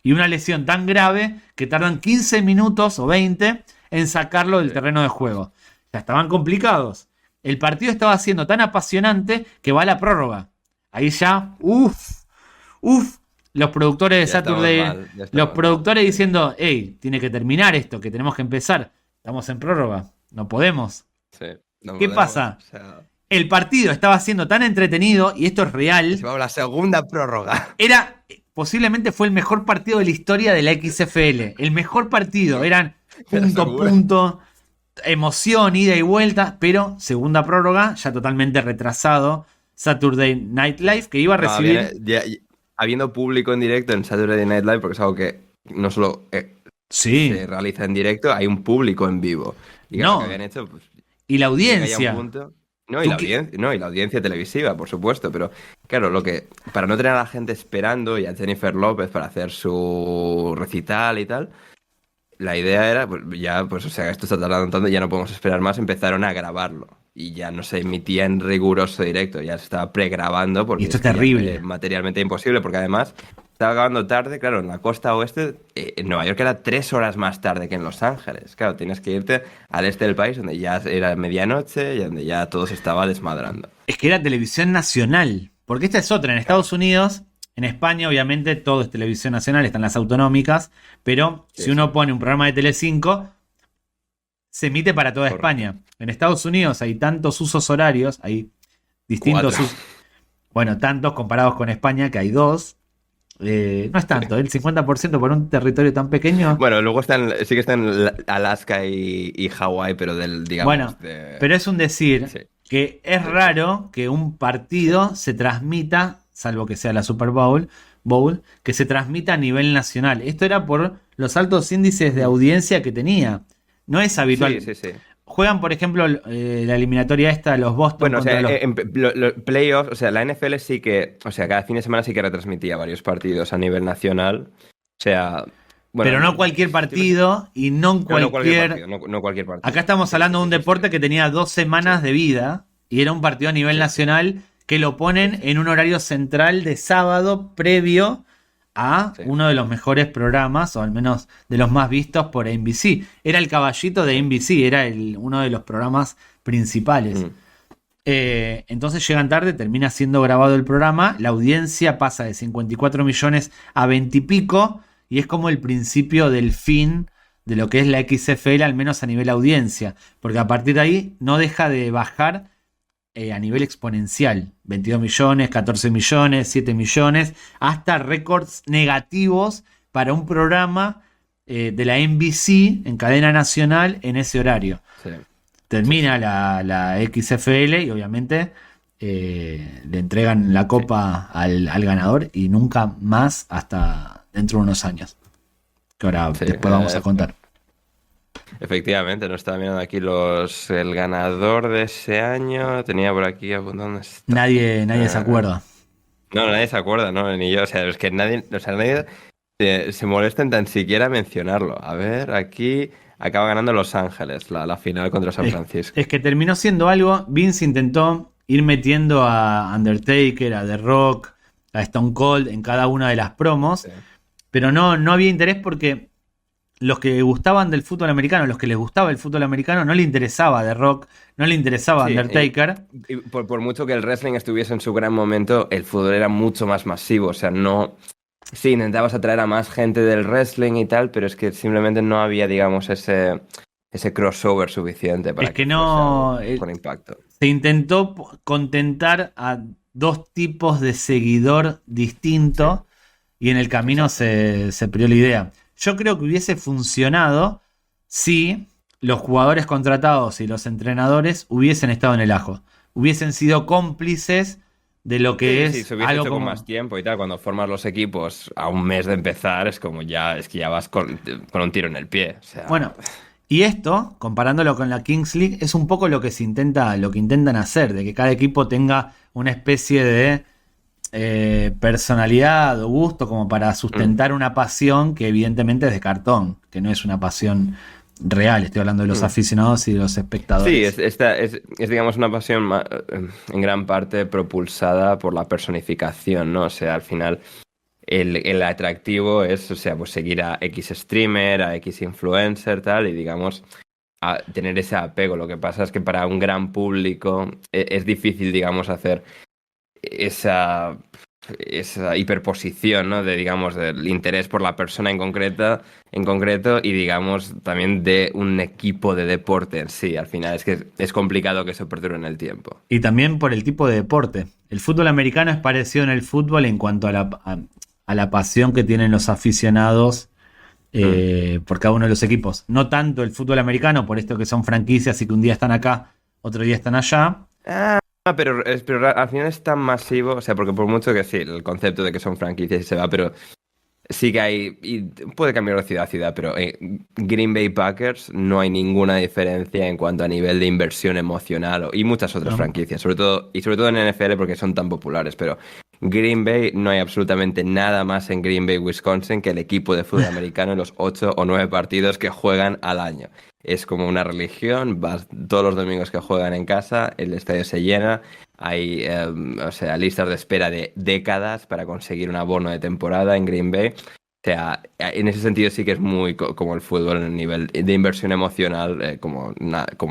B: Y una lesión tan grave que tardan 15 minutos o 20 en sacarlo del
A: sí.
B: terreno de juego. Ya estaban complicados. El partido estaba siendo tan apasionante que va a la prórroga. Ahí ya, uff, los productores de
A: Ya estamos
B: Saturday,
A: mal, ya
B: los
A: estamos mal.
B: productores
A: Sí,
B: diciendo, hey, tiene que terminar esto, que tenemos que empezar. Estamos en prórroga, no podemos.
A: sí, no
B: ¿Qué
A: podemos.
B: pasa?
A: O sea,
B: El partido estaba siendo tan entretenido, y esto es
A: y se
B: real,
A: va a la segunda prórroga.
B: era, posiblemente fue el mejor partido de la historia de la XFL. El mejor partido, eran
A: Pero
B: punto a
A: seguro.
B: punto, emoción, ida y vuelta, pero segunda prórroga, ya totalmente retrasado. Saturday Night Live, que iba a
A: No,
B: recibir.
A: habiendo público en directo en Saturday Night Live, porque es algo que no solo se
B: Sí,
A: realiza en directo, hay un público en vivo. Y claro, lo que
B: no.
A: habían hecho, pues
B: Y la
A: llega ya un
B: audiencia.
A: punto. No, y
B: ¿Tú
A: la
B: qué?
A: audiencia, no, y la audiencia televisiva, por supuesto, pero claro, lo que para no tener a la gente esperando y a Jennifer López para hacer su recital y tal, la idea era, pues ya, pues o sea, esto está tardando tanto, ya no podemos esperar más, empezaron a grabarlo y ya no se emitía en riguroso directo, ya se estaba pregrabando
B: Y
A: porque
B: esto
A: es
B: es
A: que ya es
B: terrible.
A: materialmente imposible, porque además estaba acabando tarde, claro, en la costa oeste, en Nueva York era 3 horas más tarde que en Los Ángeles, claro, tienes que irte al este del país donde ya era medianoche y donde ya todo se estaba desmadrando.
B: Es que era televisión nacional. Porque esta es otra. En
A: Claro,
B: Estados Unidos, en España, obviamente, todo es televisión nacional, están las autonómicas. Pero si
A: sí, sí,
B: uno pone un programa de Telecinco, se emite para toda
A: correcto.
B: España. En Estados Unidos hay tantos usos horarios, hay distintos
A: 4.
B: usos. Bueno, tantos comparados con España, que hay dos. No es tanto, el 50% por un territorio tan pequeño.
A: Bueno, luego sí que están Alaska y Hawái, pero
B: Bueno,
A: digamos, de...
B: pero es un decir
A: Sí,
B: que es
A: sí, sí,
B: raro que un
A: sí.
B: partido se transmita, salvo que sea la Super Bowl, que se transmita a nivel nacional. Esto era por los altos índices de
A: Mm.
B: audiencia que tenía. No es
A: Sí,
B: habitual.
A: sí, sí.
B: Juegan, por ejemplo, la eliminatoria esta, los Boston
A: Bueno, o
B: contra
A: sea,
B: los...
A: playoffs, o sea, la NFL sí que, o sea, cada fin de semana sí que retransmitía varios partidos a nivel nacional. O sea, bueno,
B: Pero no cualquier
A: estoy pensando-
B: partido y no en
A: no, no cualquier
B: cualquier...
A: partido, no, no cualquier
B: Acá
A: partido.
B: estamos
A: Sí, sí,
B: hablando de
A: sí,
B: un
A: eso sí.
B: deporte que tenía 2
A: Sí,
B: semanas de vida y era un partido a nivel
A: sí,
B: nacional que lo
A: sí,
B: ponen
A: sí,
B: en un horario central de sábado previo a
A: sí.
B: uno de los mejores programas, o al menos de los más vistos por NBC. Era el caballito de NBC, era uno de los programas principales.
A: Mm,
B: Entonces llegan tarde, termina siendo grabado el programa, la audiencia pasa de 54 millones a 20 y pico, y es como el principio del fin de lo que es la XFL, al menos a nivel audiencia, porque a partir de ahí no deja de bajar a nivel exponencial, 22 millones, 14 millones, 7 millones, hasta récords negativos para un programa de la NBC en cadena nacional en ese horario.
A: sí, sí, sí.
B: Termina la XFL y obviamente le entregan la
A: Sí.
B: copa al ganador y nunca más hasta dentro de unos años. Que ahora
A: Sí,
B: después vamos a contar.
A: efectivamente, no estaba mirando aquí el ganador de ese año. Tenía por aquí apuntado dónde está.
B: Nadie se acuerda.
A: No, nadie se acuerda, ¿no? Ni yo. O sea, es que nadie, o sea, nadie se molesta en tan siquiera mencionarlo. A ver, aquí acaba ganando Los Ángeles, la final contra San Francisco.
B: Es que terminó siendo algo. Vince intentó ir metiendo a Undertaker, a The Rock, a Stone Cold en cada una de las promos,
A: Sí.
B: pero no había interés porque los que gustaban del fútbol americano, los que les gustaba el fútbol americano, no le interesaba The Rock, no le interesaba
A: Sí,
B: Undertaker.
A: y por mucho que el wrestling estuviese en su gran momento, el fútbol era mucho más masivo. O sea, no. Sí, intentabas atraer a más gente del wrestling y tal, pero es que simplemente no había, digamos, ese crossover suficiente para
B: Es que
A: que fuese algo
B: no.
A: con impacto.
B: Se intentó contentar a dos tipos de seguidor distintos y en el camino
A: Exacto.
B: se perdió la idea. Yo creo que hubiese funcionado si los jugadores contratados y los entrenadores hubiesen estado en el ajo. Hubiesen sido cómplices de lo que
A: Sí, sí,
B: es
A: se hubiese
B: algo
A: hecho con más
B: como...
A: tiempo y tal. Cuando formas los equipos a un mes de empezar, es como ya, es que ya vas con un tiro en el pie. O sea,
B: Bueno, y esto, comparándolo con la Kings League, es un poco lo que lo que intentan hacer, de que cada equipo tenga una especie de personalidad o gusto como para
A: mm,
B: sustentar una pasión que evidentemente es de cartón, que no es una pasión real. Estoy hablando de los
A: mm.
B: aficionados y de los
A: Sí,
B: espectadores.
A: digamos, una pasión en gran parte propulsada por la personificación, ¿no? O sea, al final el atractivo es, o sea, pues seguir a X streamer, a X influencer, tal, y digamos, a tener ese apego. Lo que pasa es que para un gran público es difícil, digamos, hacer esa, esa hiperposición, ¿no? De, digamos, del interés por la persona en concreto y, digamos, también de un equipo de deporte en sí. Al final es que es complicado que eso perdure en el tiempo.
B: Y también por el tipo de deporte. El fútbol americano es parecido en el fútbol en cuanto a la pasión que tienen los aficionados
A: Mm.
B: por cada uno de los equipos. No tanto el fútbol americano, por esto que son franquicias y que un día están acá, otro día están allá.
A: Pero al final es tan masivo, o sea, porque por mucho que sí, el concepto de que son franquicias y se va, pero sí que hay, y puede cambiar de ciudad a ciudad, pero Green Bay Packers no hay ninguna diferencia en cuanto a nivel de inversión emocional y muchas otras
B: ¿No?
A: franquicias, sobre todo en NFL porque son tan populares, pero Green Bay no hay absolutamente nada más en Green Bay, Wisconsin que el equipo de fútbol americano en los 8 o 9 partidos que juegan al año. Es como una religión, vas todos los domingos que juegan en casa, el estadio se llena, hay, o sea, listas de espera de décadas para conseguir un abono de temporada en Green Bay. O sea, en ese sentido sí que es muy como el fútbol en el nivel de inversión emocional, como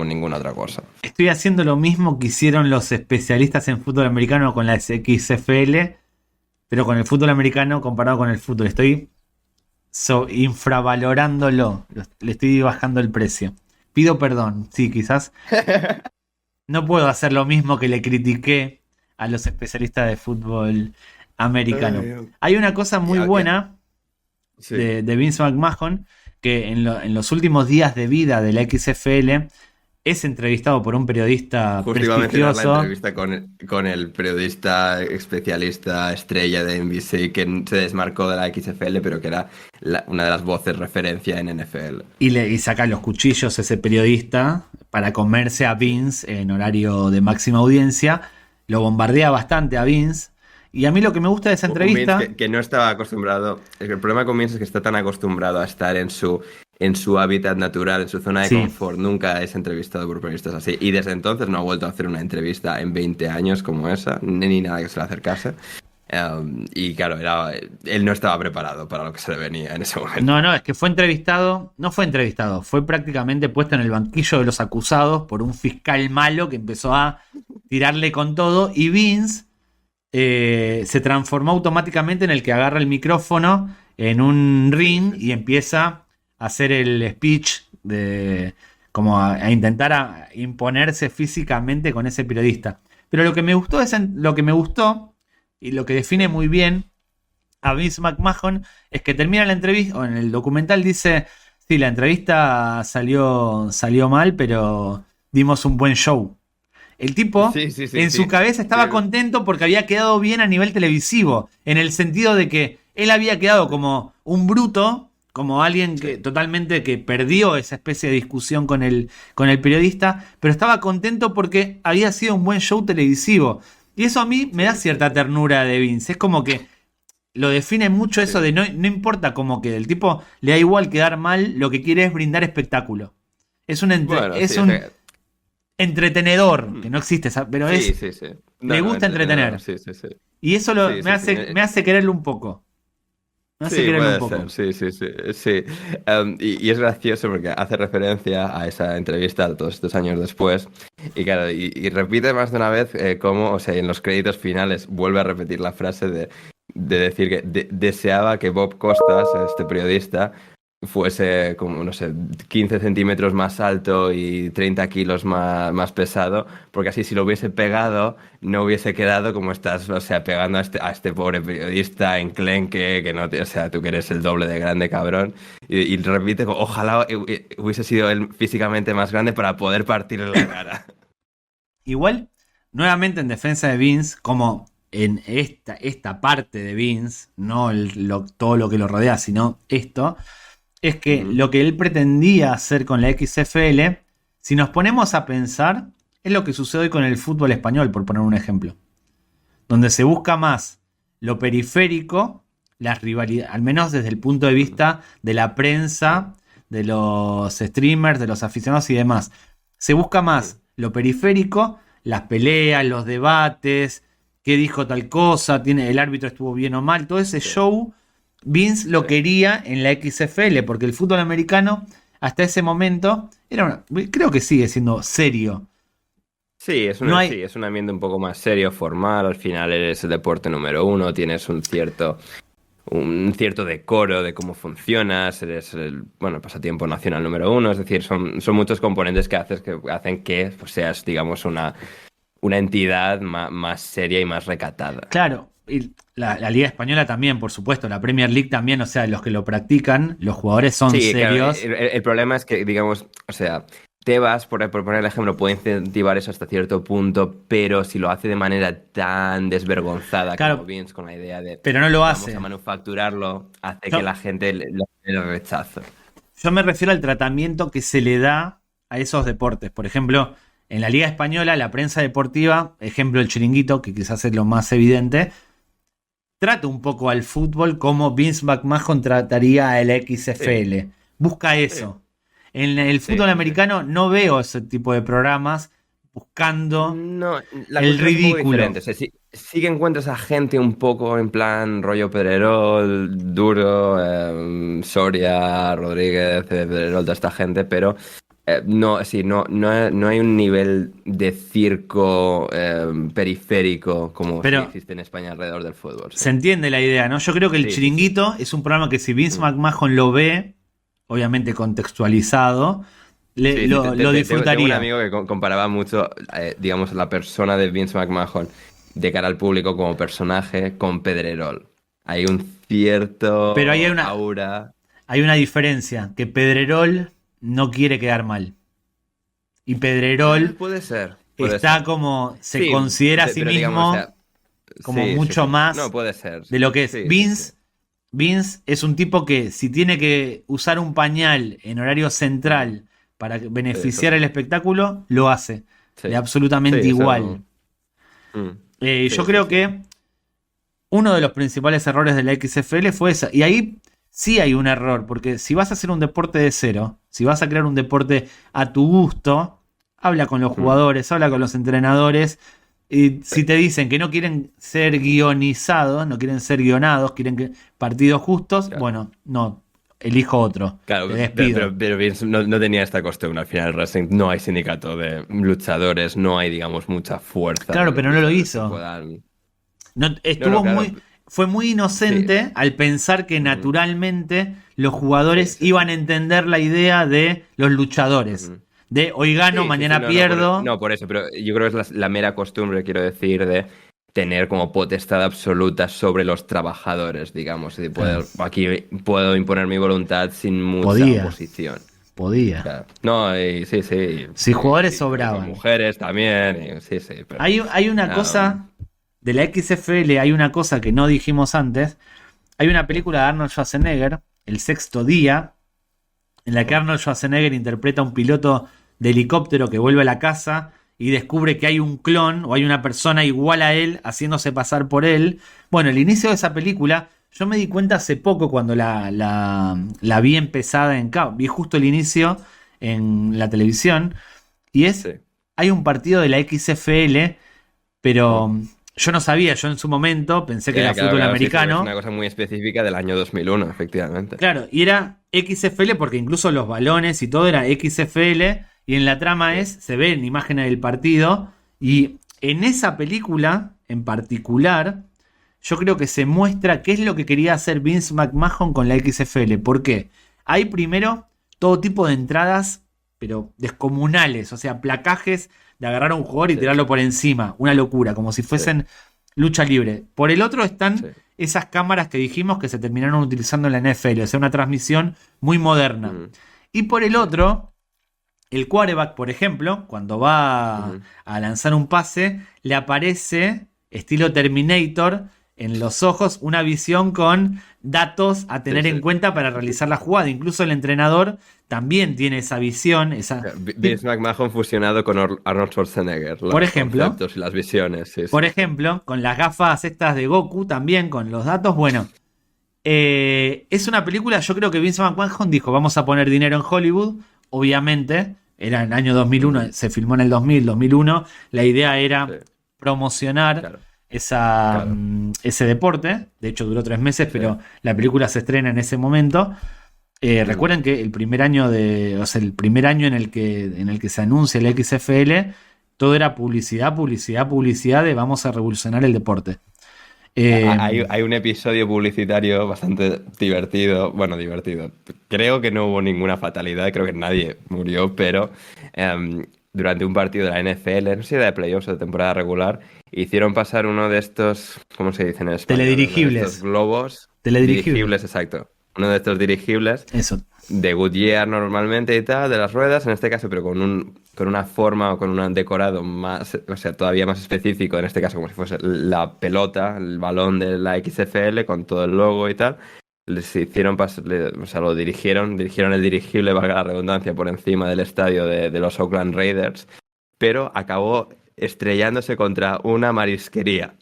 A: ninguna otra cosa.
B: Estoy haciendo lo mismo que hicieron los especialistas en fútbol americano con la XFL, pero con el fútbol americano comparado con el fútbol. Estoy infravalorándolo. Le estoy bajando el precio. Pido perdón. Sí, quizás no puedo hacer lo mismo que le critiqué a los especialistas de fútbol americano.
A: Ay,
B: Hay una cosa muy buena
A: sí.
B: de Vince McMahon que en los últimos días de vida de la XFL es entrevistado por un periodista
A: Justo iba a mencionar la
B: prestigioso.
A: entrevista con el periodista especialista estrella de NBC que se desmarcó de la XFL, pero que era una de las voces referencia en NFL.
B: Y saca los cuchillos ese periodista para comerse a Vince en horario de máxima audiencia. Lo bombardea bastante a Vince. Y a mí lo que me gusta de esa
A: Un Vince
B: entrevista,
A: que no estaba acostumbrado. El problema con Vince es que está tan acostumbrado a estar en su hábitat natural, en su zona de
B: sí.
A: confort. Nunca es entrevistado por periodistas así. Y desde entonces no ha vuelto a hacer una entrevista en 20 años como esa, ni nada que se le acercase. Y claro, él no estaba preparado para lo que se le venía en ese
B: No,
A: momento.
B: no, es que fue entrevistado, no fue entrevistado, fue prácticamente puesto en el banquillo de los acusados por un fiscal malo que empezó a tirarle con todo. Y Vince se transformó automáticamente en el que agarra el micrófono en un ring y empieza a hacer el speech de como a intentar imponerse físicamente con ese periodista. Pero lo que me gustó lo que me gustó y lo que define muy bien a Vince McMahon es que termina la entrevista, o en el documental dice, sí, la entrevista salió mal, pero dimos un buen show. El tipo,
A: Sí, sí, sí,
B: en su
A: sí.
B: cabeza,
A: Sí,
B: estaba contento porque había quedado bien a nivel televisivo, en el sentido de que él había quedado como un bruto, como alguien que
A: sí.
B: totalmente que perdió esa especie de discusión con el periodista, pero estaba contento porque había sido un buen show televisivo. Y eso a mí me da
A: Sí, sí,
B: cierta
A: sí.
B: ternura de Vince. Es como que lo define mucho eso
A: Sí.
B: de no importa como que el tipo le da igual quedar mal, lo que quiere es brindar espectáculo.
A: Bueno, sí,
B: Es
A: o
B: un
A: sea,
B: entretenedor, que
A: hmm,
B: no existe, pero
A: sí, sí, sí.
B: le
A: No, no,
B: gusta
A: entretenedor,
B: entretener.
A: sí, sí, sí.
B: Y eso
A: Sí, sí, sí.
B: me hace quererlo un poco. Me hace
A: Sí,
B: quererlo un
A: puede ser,
B: poco.
A: sí, sí, sí, sí. Y es gracioso porque hace referencia a esa entrevista todos estos años después. Y claro, y repite más de una vez cómo, o sea, en los créditos finales vuelve a repetir la frase de decir que deseaba que Bob Costas, este periodista, fuese como, no sé, 15 centímetros más alto y 30 kilos más pesado, porque así si lo hubiese pegado, no hubiese quedado como estás, o sea, pegando a este pobre periodista enclenque, que no, o sea, tú que eres el doble de grande, cabrón, y repite, ojalá hubiese sido él físicamente más grande para poder partirle la cara.
B: Igual, nuevamente en defensa de Vince, como en esta parte de Vince, no todo lo que lo rodea, sino esto, es que
A: Ujú.
B: lo que él pretendía hacer con la XFL, si nos ponemos a pensar, es lo que sucede hoy con el fútbol español, por poner un ejemplo, donde se busca más lo periférico, las rivalidades, al menos desde el punto de vista de la prensa, de los streamers, de los aficionados y demás. Se busca más lo periférico, las peleas, los debates, qué dijo tal cosa, el árbitro estuvo bien o mal, todo ese
A: Sí,
B: show. Vince lo
A: sí.
B: quería en la XFL, porque el fútbol americano hasta ese momento creo que sigue siendo serio.
A: Sí,
B: No
A: sí,
B: hay,
A: es un ambiente un poco más serio, formal. Al final eres el deporte número uno, tienes un cierto decoro de cómo funcionas, eres el, bueno, pasatiempo nacional número uno. Es decir, son muchos componentes que hacen que pues, seas, digamos, una entidad más seria y más recatada.
B: claro, y la Liga Española también, por supuesto, la Premier League también, o sea, los que lo practican, los jugadores son
A: Sí, claro,
B: serios.
A: el problema es que, digamos, o sea, Tebas, por poner el ejemplo, puede incentivar eso hasta cierto punto, pero si lo hace de manera tan desvergonzada como
B: Claro,
A: Vince, con la idea de
B: pero no lo
A: vamos a
B: hace.
A: manufacturarlo, hace que
B: Yo,
A: la gente le rechace.
B: yo me refiero al tratamiento que se le da a esos deportes. Por ejemplo, en la Liga Española, la prensa deportiva, ejemplo el Chiringuito, que quizás es lo más evidente, trata un poco al fútbol como Vince McMahon trataría a la
A: Sí,
B: XFL. Busca
A: sí,
B: eso. En el
A: sí,
B: fútbol
A: sí, sí.
B: americano no veo ese tipo de programas buscando
A: No, la
B: el
A: cultura es un poco
B: ridículo.
A: diferente. O sea, sí que encuentras a gente un poco en plan rollo Pedrerol, Duro, Soria, Rodríguez, Pedrerol, toda esta gente, pero no, sí, no hay un nivel de circo periférico como sí
B: Pero
A: existe en España alrededor del fútbol, sí.
B: se entiende la idea, ¿no? Yo creo que el
A: Sí, sí, sí.
B: Chiringuito es un programa que si Vince
A: Mm.
B: McMahon lo ve, obviamente contextualizado,
A: Sí, sí,
B: lo
A: tengo un
B: disfrutaría.
A: amigo que comparaba mucho, digamos, la persona de Vince McMahon de cara al público como personaje con Pedrerol. Hay un
B: Pero
A: cierto aura.
B: hay una diferencia, que Pedrerol no quiere quedar mal. Y Pedrerol
A: Puede ser, puede
B: está
A: ser.
B: como, se
A: Sí,
B: considera a sí
A: pero digamos, o
B: mismo
A: sea,
B: como
A: sí, sí,
B: mucho
A: sí. No,
B: más
A: puede ser.
B: de lo que es.
A: Sí, sí, sí.
B: Vince es un tipo que si tiene que usar un pañal en horario
A: Mm,
B: central para
A: sí, eso
B: beneficiar
A: sí.
B: el espectáculo, lo hace. Le da
A: Sí, sí,
B: absolutamente igual.
A: eso. Mm,
B: Yo
A: sí, sí,
B: creo
A: sí.
B: que uno de los principales errores de la XFL fue esa. Y ahí sí hay un error, porque si vas a hacer un deporte de cero, si vas a crear un deporte a tu gusto, habla con los
A: Mm,
B: jugadores, habla con los entrenadores. Y
A: sí.
B: si te dicen que no quieren ser guionizados, no quieren ser guionados, quieren que partidos justos,
A: Claro.
B: bueno, no, elijo otro,
A: Claro,
B: te despido.
A: pero Vince no tenía esta costumbre. Al final, el wrestling no hay sindicato de luchadores, no hay, digamos, mucha fuerza de
B: Claro,
A: los
B: pero no lo
A: luchadores que
B: hizo.
A: puedan.
B: No,
A: No, no, claro.
B: fue muy
A: Sí.
B: inocente al pensar que
A: Ujú.
B: naturalmente los
A: Sí,
B: jugadores
A: sí, sí.
B: iban a entender la idea de los luchadores.
A: Ujú.
B: De hoy gano,
A: Sí, sí, sí,
B: mañana
A: no, no,
B: pierdo.
A: no, por eso, pero yo creo que es la mera costumbre, quiero decir, de tener como potestad absoluta sobre los trabajadores, digamos, y de
B: Claro,
A: aquí puedo imponer mi voluntad sin mucha
B: podía,
A: oposición.
B: podía.
A: Claro. No, y sí, sí,
B: Si jugadores
A: y con
B: sobraban.
A: mujeres también, y sí, sí, pero...
B: Hay una
A: um,
B: cosa de la XFL, hay una cosa que no dijimos antes. Hay una
A: sí.
B: película de Arnold Schwarzenegger, El Sexto Día, en la que Arnold Schwarzenegger interpreta a un piloto de helicóptero que vuelve a la casa y descubre que hay un clon o hay una persona igual a él haciéndose pasar por él. Bueno, el inicio de esa película, yo me di cuenta hace poco cuando la vi empezada en cabo, vi justo el inicio en la televisión y
A: Sí.
B: hay un partido de la XFL, pero
A: Oh.
B: yo no sabía, yo en su momento pensé que era
A: Claro,
B: fútbol
A: claro, sí, sí, es
B: americano.
A: una cosa muy específica del año 2001, efectivamente.
B: Claro, y era XFL porque incluso los balones y todo era XFL. Y en la trama
A: Sí.
B: se ven imágenes del partido. Y en esa película en particular, yo creo que se muestra qué es lo que quería hacer Vince McMahon con la XFL. ¿Por qué? Hay primero todo tipo de entradas, pero descomunales, o sea, placajes de agarrar a un jugador y
A: Sí,
B: tirarlo por encima, una locura, como si
A: sí,
B: fuesen lucha libre. Por el otro están
A: sí.
B: esas cámaras que dijimos que se terminaron utilizando en la NFL, o sea, una transmisión muy moderna.
A: Ujú,
B: Y por el
A: sí,
B: otro, el quarterback, por ejemplo, cuando va
A: ujú,
B: a lanzar un pase, le aparece, estilo Terminator, en los ojos una visión con datos a
A: sí,
B: tener
A: sí.
B: en cuenta para realizar la jugada. Incluso el entrenador también tiene esa visión.
A: Vince McMahon fusionado con Arnold Schwarzenegger,
B: Por
A: los
B: ejemplo,
A: conceptos y las visiones, sí, sí,
B: por
A: sí.
B: ejemplo, con las gafas estas de Goku también, con los datos. Bueno, es una película, yo creo que Vince McMahon dijo, vamos a poner dinero en Hollywood, obviamente, era en el año 2001,
A: Ujú,
B: se filmó en el 2000, 2001, la idea
A: sí,
B: era promocionar
A: claro, claro,
B: ese deporte, de hecho duró 3 meses,
A: sí.
B: pero la película se estrena en ese momento.
A: Ujú.
B: Recuerden que el primer año o sea, el primer año en el que se anuncia el XFL, todo era publicidad, publicidad, publicidad de vamos a revolucionar el deporte. Eh,
A: Hay un episodio publicitario bastante divertido, bueno, divertido. Creo que no hubo ninguna fatalidad, creo que nadie murió, pero em, durante un partido de la NFL, no sé si era de playoffs o de temporada regular, hicieron pasar uno de estos, ¿cómo se dice en español? Uno de estos
B: teledirigibles,
A: globos
B: teledirigibles,
A: dirigibles, exacto. Uno de estos dirigibles
B: eso.
A: de Goodyear normalmente y tal, de las ruedas, en este caso, pero con una forma o con un decorado más, o sea, todavía más específico, en este caso como si fuese la pelota, el balón de la XFL con todo el logo y tal. Les hicieron o sea, dirigieron el dirigible, valga la redundancia, por encima del estadio de los Oakland Raiders, pero acabó estrellándose contra una marisquería,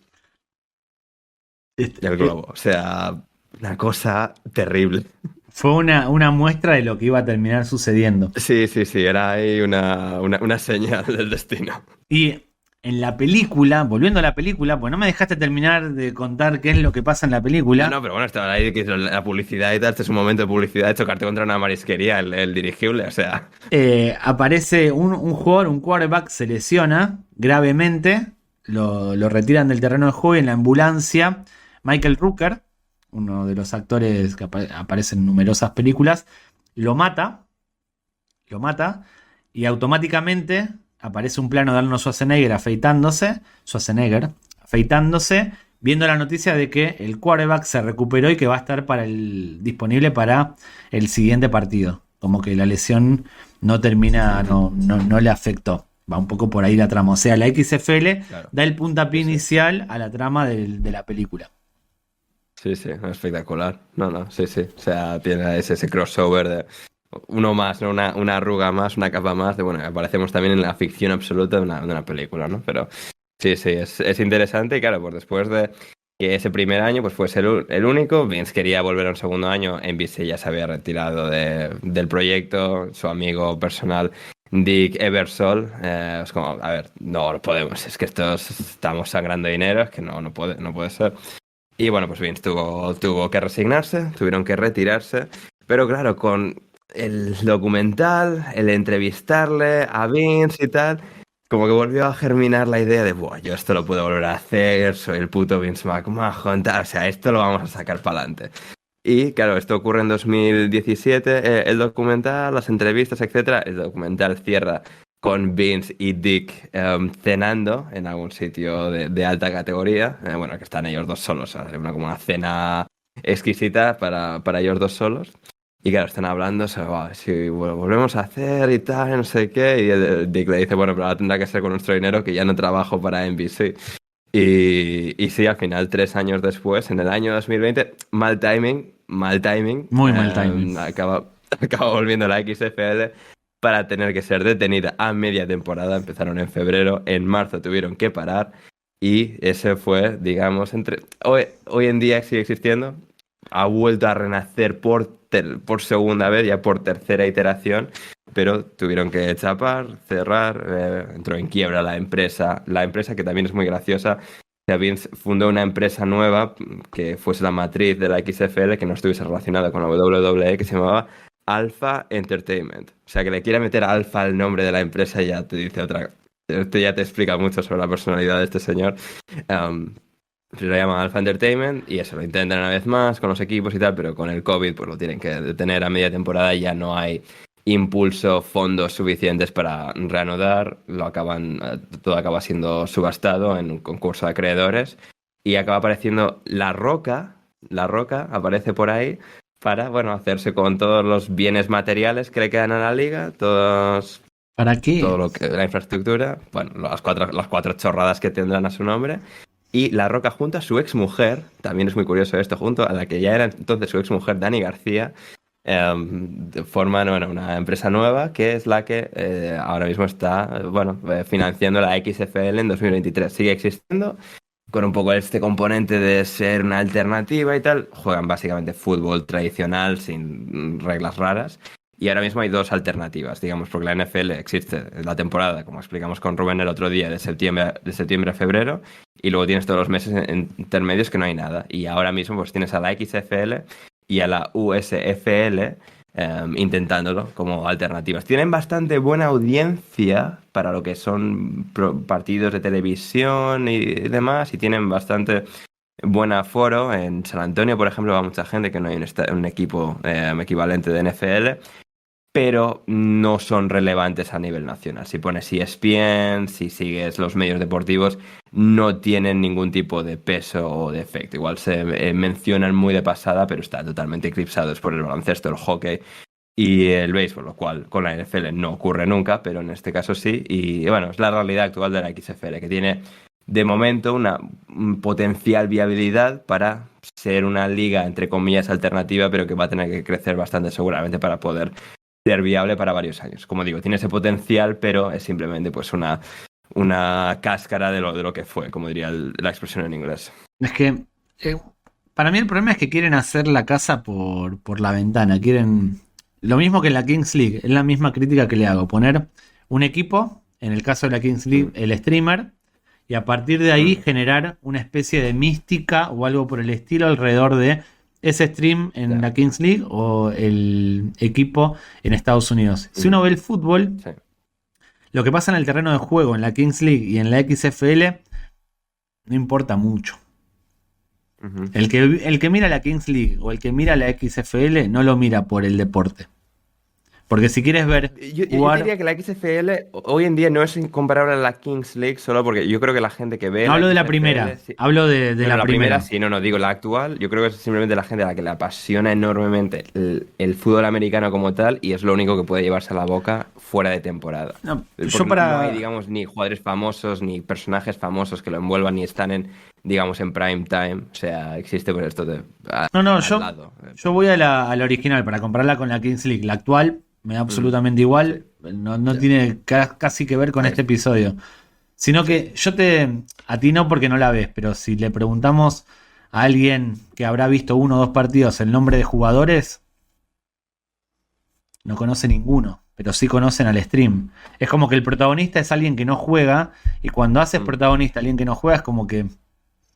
B: Este,
A: el globo. O sea, una cosa terrible.
B: fue una muestra de lo que iba a terminar sucediendo.
A: Sí, sí, sí, era ahí una señal del destino.
B: Y en la película, volviendo a la película, pues no me dejaste terminar de contar qué es lo que pasa en la
A: No,
B: película.
A: no, pero bueno, estaba ahí que la publicidad y tal, este es un momento de publicidad de chocarte contra una marisquería, el dirigible, o sea.
B: Aparece un jugador, un quarterback, se lesiona gravemente, lo retiran del terreno de juego y en la ambulancia Michael Rooker, uno de los actores que aparece en numerosas películas, lo mata, lo mata y automáticamente aparece un plano de Arnold Schwarzenegger afeitándose, viendo la noticia de que el quarterback se recuperó y que va a estar disponible para el siguiente partido. Como que la lesión no termina, no le afectó. Va un poco por ahí la trama. O sea, la XFL
A: Claro,
B: da el puntapié
A: sí, sí.
B: inicial a la trama de la película.
A: Sí, sí, no, espectacular. No, no, sí, sí. O sea, tiene ese crossover de uno más, ¿no? Una arruga más, una capa más, de bueno, aparecemos también en la ficción absoluta de una película, ¿no? Pero sí, sí, es interesante y claro, pues después de que ese primer año pues fue el único, Vince quería volver a un segundo año, NBC ya se había retirado del proyecto, su amigo personal Dick Ebersol, es como, a ver, no lo podemos, es que estamos sangrando dinero, es que no puede ser. Y bueno, pues Vince tuvo que resignarse, tuvieron que retirarse, pero claro, con el documental, el entrevistarle a Vince y tal, como que volvió a germinar la idea de, buah, yo esto lo puedo volver a hacer, soy el puto Vince McMahon, tal, o sea, esto lo vamos a sacar para adelante. Y claro, esto ocurre en 2017, el documental, las entrevistas, etcétera. El documental cierra con Vince y Dick cenando en algún sitio de alta categoría. Bueno, que están ellos dos solos, ¿sabes? Como una cena exquisita para ellos dos solos. Y claro, están hablando sobre "Buah, si volvemos a hacer y tal, no sé qué". Y el Dick le dice, bueno, pero ahora tendrá que ser con nuestro dinero, que ya no trabajo para NBC. Y sí, al final, 3 años después, en el año 2020, mal timing,
B: Muy mal timing.
A: acaba volviendo la XFL para tener que ser detenida a media temporada. Empezaron en febrero, en marzo tuvieron que parar y ese fue, digamos, hoy en día sigue existiendo, ha vuelto a renacer por segunda vez, ya por tercera iteración, pero tuvieron que chapar, cerrar, entró en quiebra la empresa que también es muy graciosa. Vince fundó una empresa nueva que fuese la matriz de la XFL, que no estuviese relacionada con la WWE, que se llamaba Alpha Entertainment. O sea, que le quiere meter Alpha al nombre de la empresa y ya te dice otra. Esto ya te explica mucho sobre la personalidad de este señor. Um, se lo llama Alpha Entertainment y eso lo intentan una vez más con los equipos y tal, pero con el COVID pues lo tienen que detener a media temporada y ya no hay impulso, fondos suficientes para reanudar, todo acaba siendo subastado en un concurso de acreedores y acaba apareciendo La Roca aparece por ahí para, bueno, hacerse con todos los bienes materiales que le quedan a la liga,
B: ¿Para qué?
A: todo lo que la infraestructura, bueno, las cuatro chorradas que tendrán a su nombre. Y La Roca junto a su exmujer, también es muy curioso esto, junto a la que ya era entonces su exmujer, Dani García, forman bueno, una empresa nueva que es la que ahora mismo está financiando la XFL en 2023. Sigue existiendo con un poco este componente de ser una alternativa y tal. Juegan básicamente fútbol tradicional sin reglas raras. Y ahora mismo hay dos alternativas, digamos, porque la NFL existe la temporada, como explicamos con Rubén el otro día, de septiembre a febrero, y luego tienes todos los meses intermedios que no hay nada. Y ahora mismo pues tienes a la XFL y a la USFL intentándolo como alternativas. Tienen bastante buena audiencia para lo que son partidos de televisión y demás, y tienen bastante buen aforo. En San Antonio, por ejemplo, va mucha gente, que no hay un equipo equivalente de NFL, pero no son relevantes a nivel nacional. Si pones ESPN, si sigues los medios deportivos, no tienen ningún tipo de peso o de efecto. Igual se mencionan muy de pasada, pero están totalmente eclipsados por el baloncesto, el hockey y el béisbol, lo cual con la NFL no ocurre nunca, pero en este caso sí. Y bueno, es la realidad actual de la XFL, que tiene de momento una potencial viabilidad para ser una liga, entre comillas, alternativa, pero que va a tener que crecer bastante seguramente para poder ser viable para varios años. Como digo, tiene ese potencial, pero es simplemente pues una cáscara de lo que fue, como diría la expresión en inglés.
B: Es que para mí el problema es que quieren hacer la casa por la ventana. Quieren lo mismo que en la Kings League. Es la misma crítica que le hago. Poner un equipo, en el caso de la Kings League, el streamer, y a partir de ahí generar una especie de mística o algo por el estilo alrededor de ese stream en la Kings League o el equipo en Estados Unidos. Si uno ve el fútbol, lo que pasa en el terreno de juego en la Kings League y en la XFL no importa mucho. El que mira la Kings League o el que mira la XFL no lo mira por el deporte. Porque si quieres ver
A: yo diría que la XFL hoy en día no es incomparable a la Kings League, solo porque yo creo que la gente que ve...
B: No hablo de la primera,
A: sí.
B: Hablo de la primera.
A: Sí, no, digo la actual. Yo creo que es simplemente la gente a la que le apasiona enormemente el fútbol americano como tal, y es lo único que puede llevarse a la boca fuera de temporada. No hay, digamos, ni jugadores famosos, ni personajes famosos que lo envuelvan, ni están en prime time. O sea, existe por esto de...
B: Yo voy a la original para compararla con la Kings League. La actual me da absolutamente igual, no tiene casi que ver con este episodio. Sino que a ti no porque no la ves, pero si le preguntamos a alguien que habrá visto 1 o 2 partidos el nombre de jugadores, no conoce ninguno, pero sí conocen al stream. Es como que el protagonista es alguien que no juega, y cuando haces protagonista a alguien que no juega es como que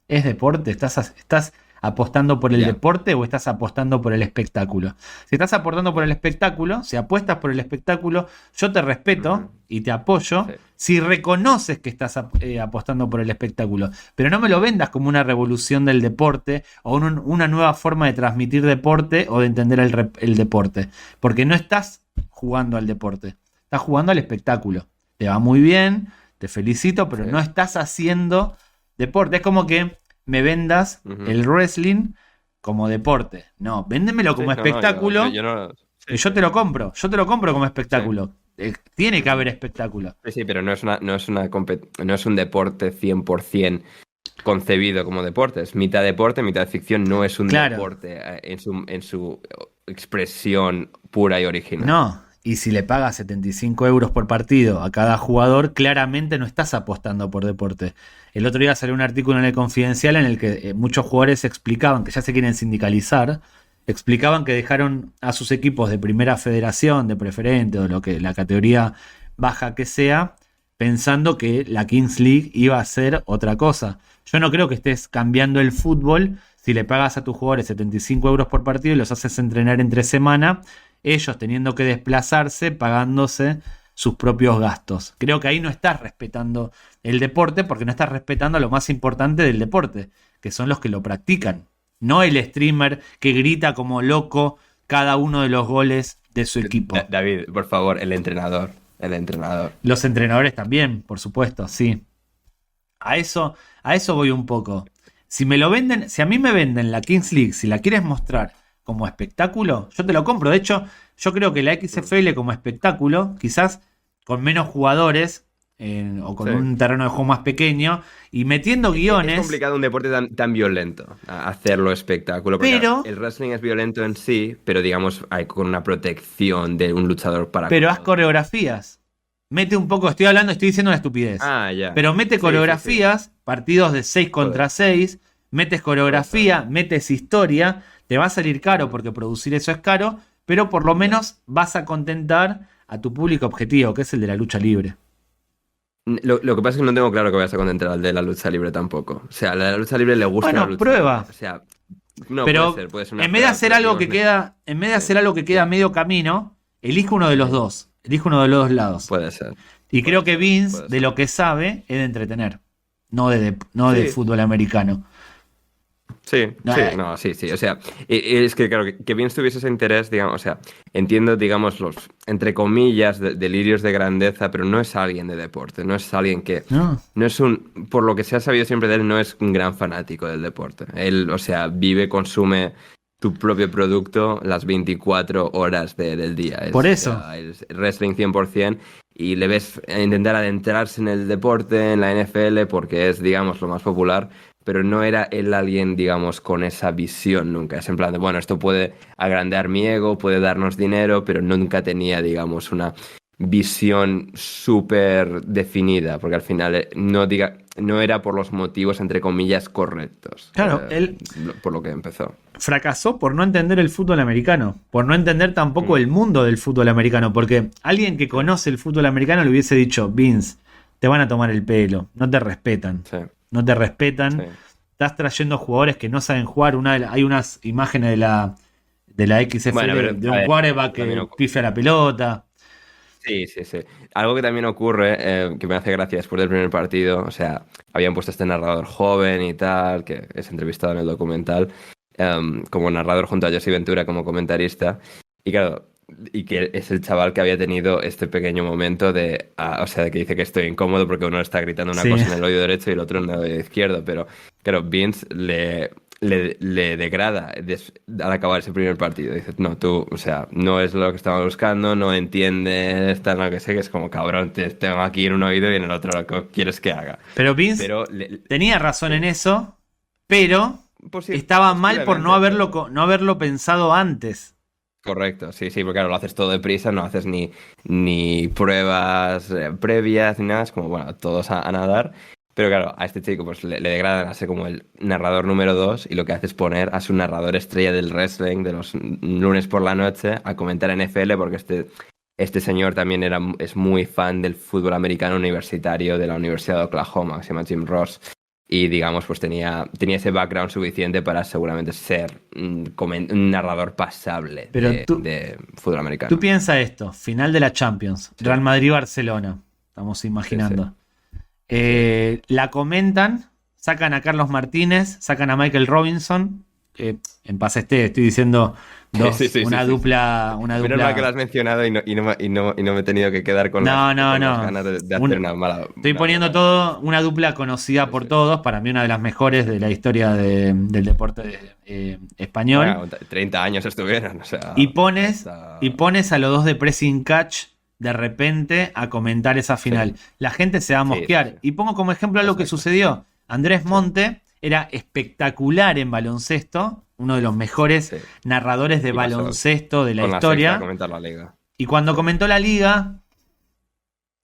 B: es deporte, estás apostando por el deporte o estás apostando por el espectáculo. Si estás apostando por el espectáculo, si apuestas por el espectáculo, yo te respeto y te apoyo si reconoces que estás apostando por el espectáculo. Pero no me lo vendas como una revolución del deporte o una nueva forma de transmitir deporte o de entender el deporte. Porque no estás jugando al deporte, estás jugando al espectáculo. Te va muy bien, te felicito, pero no estás haciendo deporte. Es como que me vendas el wrestling como deporte. No, véndemelo como espectáculo. Y yo te lo compro. Yo te lo compro como espectáculo. Tiene que haber espectáculo.
A: Sí, pero no es un deporte 100% concebido como deporte. Es mitad deporte, mitad ficción. No es un deporte en su expresión pura y original.
B: No. Y si le pagas 75 euros por partido a cada jugador, claramente no estás apostando por deporte. El otro día salió un artículo en El Confidencial en el que muchos jugadores explicaban que ya se quieren sindicalizar, explicaban que dejaron a sus equipos de primera federación, de preferente o la categoría baja que sea, pensando que la Kings League iba a ser otra cosa. Yo no creo que estés cambiando el fútbol si le pagas a tus jugadores 75 euros por partido y los haces entrenar entre semana, ellos teniendo que desplazarse, pagándose sus propios gastos. Creo que ahí no estás respetando el deporte porque no estás respetando lo más importante del deporte, que son los que lo practican. No el streamer que grita como loco cada uno de los goles de su equipo.
A: David, por favor, el entrenador. El entrenador.
B: Los entrenadores también, por supuesto, sí. A eso voy un poco. Si a mí me venden la Kings League, si la quieres mostrar como espectáculo, yo te lo compro. De hecho, yo creo que la XFL como espectáculo, quizás con menos jugadores o con un terreno de juego más pequeño y metiendo guiones.
A: Es complicado un deporte tan violento hacerlo espectáculo. Pero el wrestling es violento en sí, pero digamos hay con una protección de un luchador para.
B: Pero haz coreografías. Mete un poco, estoy diciendo una estupidez.
A: Ya.
B: Pero mete coreografías, partidos de 6 contra 6, metes coreografía, metes historia, te va a salir caro porque producir eso es caro, pero por lo menos vas a contentar a tu público objetivo, que es el de la lucha libre.
A: Lo que pasa es que no tengo claro que vayas a contentar al de la lucha libre tampoco. O sea, a la lucha libre le gusta la lucha
B: prueba.
A: Libre. O sea, no
B: pero
A: puede ser una
B: en vez de hacer algo que queda, a medio camino, elige uno de los dos. Elige uno de los dos lados.
A: Puede ser.
B: Y creo que Vince, de lo que sabe, es de entretener. No de fútbol americano.
A: Sí. O sea, es que claro, que Vince tuviese ese interés, digamos, o sea, entiendo, digamos, los, entre comillas, delirios de grandeza, pero no es alguien de deporte, no es alguien que... No es por lo que se ha sabido siempre de él, no es un gran fanático del deporte. Él, o sea, consume tu propio producto las 24 horas del día.
B: Por eso.
A: O sea, es wrestling 100%. Y le ves intentar adentrarse en el deporte, en la NFL, porque es, digamos, lo más popular, pero no era él alguien, digamos, con esa visión nunca. Es en plan de, bueno, esto puede agrandar mi ego, puede darnos dinero, pero nunca tenía, digamos, una visión súper definida, porque al final no era por los motivos, entre comillas, correctos.
B: Claro, él...
A: Por lo que empezó.
B: Fracasó por no entender el fútbol americano, por no entender tampoco el mundo del fútbol americano, porque alguien que conoce el fútbol americano le hubiese dicho, Vince, te van a tomar el pelo, no te respetan, no te respetan, estás trayendo jugadores que no saben jugar, hay unas imágenes de la XFL de un quarterback que pifia la pelota.
A: Sí. Algo que también ocurre, que me hace gracia después del primer partido, o sea, habían puesto a este narrador joven y tal, que es entrevistado en el documental, como narrador junto a Jesse Ventura como comentarista, y claro, y que es el chaval que había tenido este pequeño momento de que dice que estoy incómodo porque uno le está gritando una cosa en el oído derecho y el otro en el oído izquierdo, pero claro, Vince le degrada al acabar ese primer partido. Dice, no, tú, o sea, no es lo que estamos buscando, no entiendes, tal, lo que sé, que es como, cabrón, te tengo aquí en un oído y en el otro lo que quieres que haga.
B: Pero Vince tenía razón en eso, pero estaba mal por no haberlo pensado antes.
A: Correcto, sí, porque claro, lo haces todo deprisa, no haces ni pruebas previas ni nada, es como, bueno, todos a nadar. Pero claro, a este chico pues le degradan a ser como el narrador número 2 y lo que hace es poner a su narrador estrella del wrestling de los lunes por la noche a comentar NFL porque este señor también es muy fan del fútbol americano universitario de la Universidad de Oklahoma, que se llama Jim Ross. Y digamos, pues tenía ese background suficiente para seguramente ser un narrador pasable de fútbol americano.
B: Tú piensas esto, final de la Champions, Real Madrid-Barcelona, estamos imaginando. La comentan, sacan a Carlos Martínez, sacan a Michael Robinson, en paz estoy diciendo una dupla.
A: Menos mal que lo has mencionado y no me he tenido que quedar con las ganas de hacer una mala.
B: Estoy poniendo todo, una dupla conocida por todos, para mí una de las mejores de la historia del deporte español.
A: Bueno, 30 años estuvieron, o sea.
B: Y pones a los dos de pressing catch de repente a comentar esa final. La gente se va a mosquear. Sí. Y pongo como ejemplo lo que sucedió. Andrés Monte era espectacular en baloncesto, uno de los mejores narradores de baloncesto de la historia.
A: Comentar la liga.
B: Y cuando comentó la liga,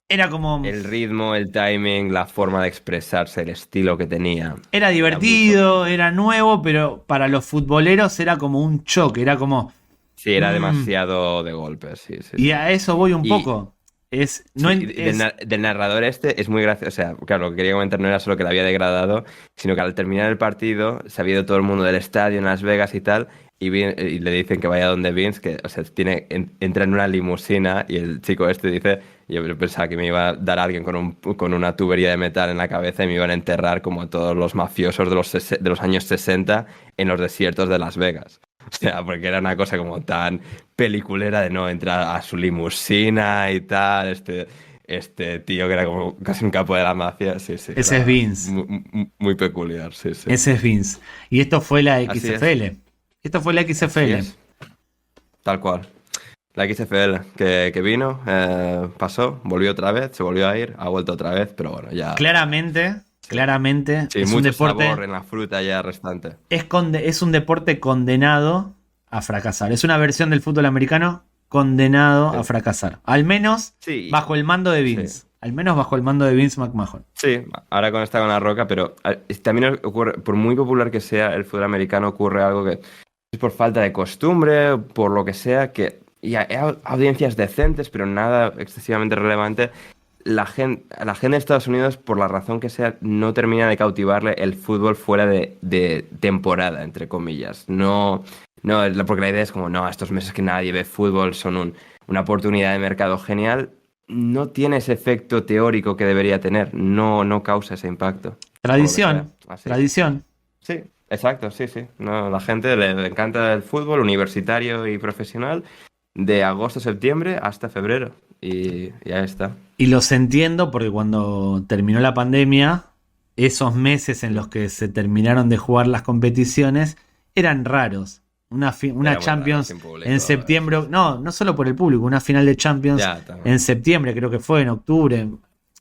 B: era como...
A: El ritmo, el timing, la forma de expresarse, el estilo que tenía.
B: Era divertido, era nuevo, pero para los futboleros era como un choque, era como...
A: Sí, era demasiado de golpe, sí.
B: Y a eso voy un poco.
A: Del narrador es muy gracioso. O sea, claro, lo que quería comentar no era solo que lo había degradado, sino que al terminar el partido se había ido todo el mundo del estadio en Las Vegas y tal, y le dicen que vaya donde Vince, que, o sea, entra en una limusina y el chico este dice, yo pensaba que me iba a dar alguien con una tubería de metal en la cabeza y me iban a enterrar como a todos los mafiosos de los años 60 en los desiertos de Las Vegas. O sea, porque era una cosa como tan peliculera de no entrar a su limusina y tal, este tío que era como casi un capo de la mafia, sí, sí,
B: Ese es
A: era
B: Vince.
A: muy peculiar, sí, sí.
B: Ese es Vince. Y esto fue la
A: Así es,
B: XFL. Esto fue la
A: así
B: XFL.
A: es, tal cual. La XFL que vino, pasó, volvió otra vez, se volvió a ir, ha vuelto otra vez, pero bueno, ya.
B: Claramente,
A: Sí,
B: es un
A: mucho
B: deporte.
A: sabor en la fruta ya restante.
B: Es un deporte condenado a fracasar. Es una versión del fútbol americano condenado a
A: Sí,
B: fracasar. Al menos
A: sí,
B: bajo el mando de
A: sí.
B: Vince. Al menos bajo el mando de Vince McMahon.
A: Sí, ahora está con la Roca, pero también ocurre, por muy popular que sea el fútbol americano, ocurre algo que es por falta de costumbre, por lo que sea, que y hay audiencias decentes, pero nada excesivamente relevante. La gente de Estados Unidos, por la razón que sea, no termina de cautivarle el fútbol fuera de temporada, entre comillas. No, no, porque la idea es como, no, estos meses que nadie ve fútbol son una oportunidad de mercado genial. No tiene ese efecto teórico que debería tener. No, no causa ese impacto, por lo que sea.
B: Tradición.
A: Así.
B: Tradición.
A: Sí, exacto, sí, sí. No, la gente le encanta el fútbol universitario y profesional de agosto a septiembre hasta febrero. Y ya está.
B: Y los entiendo porque cuando terminó la pandemia, esos meses en los que se terminaron de jugar las competiciones eran raros. Una
A: Era muy raro,
B: Champions
A: sin público.
B: en septiembre,
A: Sí, sí.
B: no, no solo por el público, una final de Champions
A: Ya, también.
B: en septiembre, creo que fue, en octubre,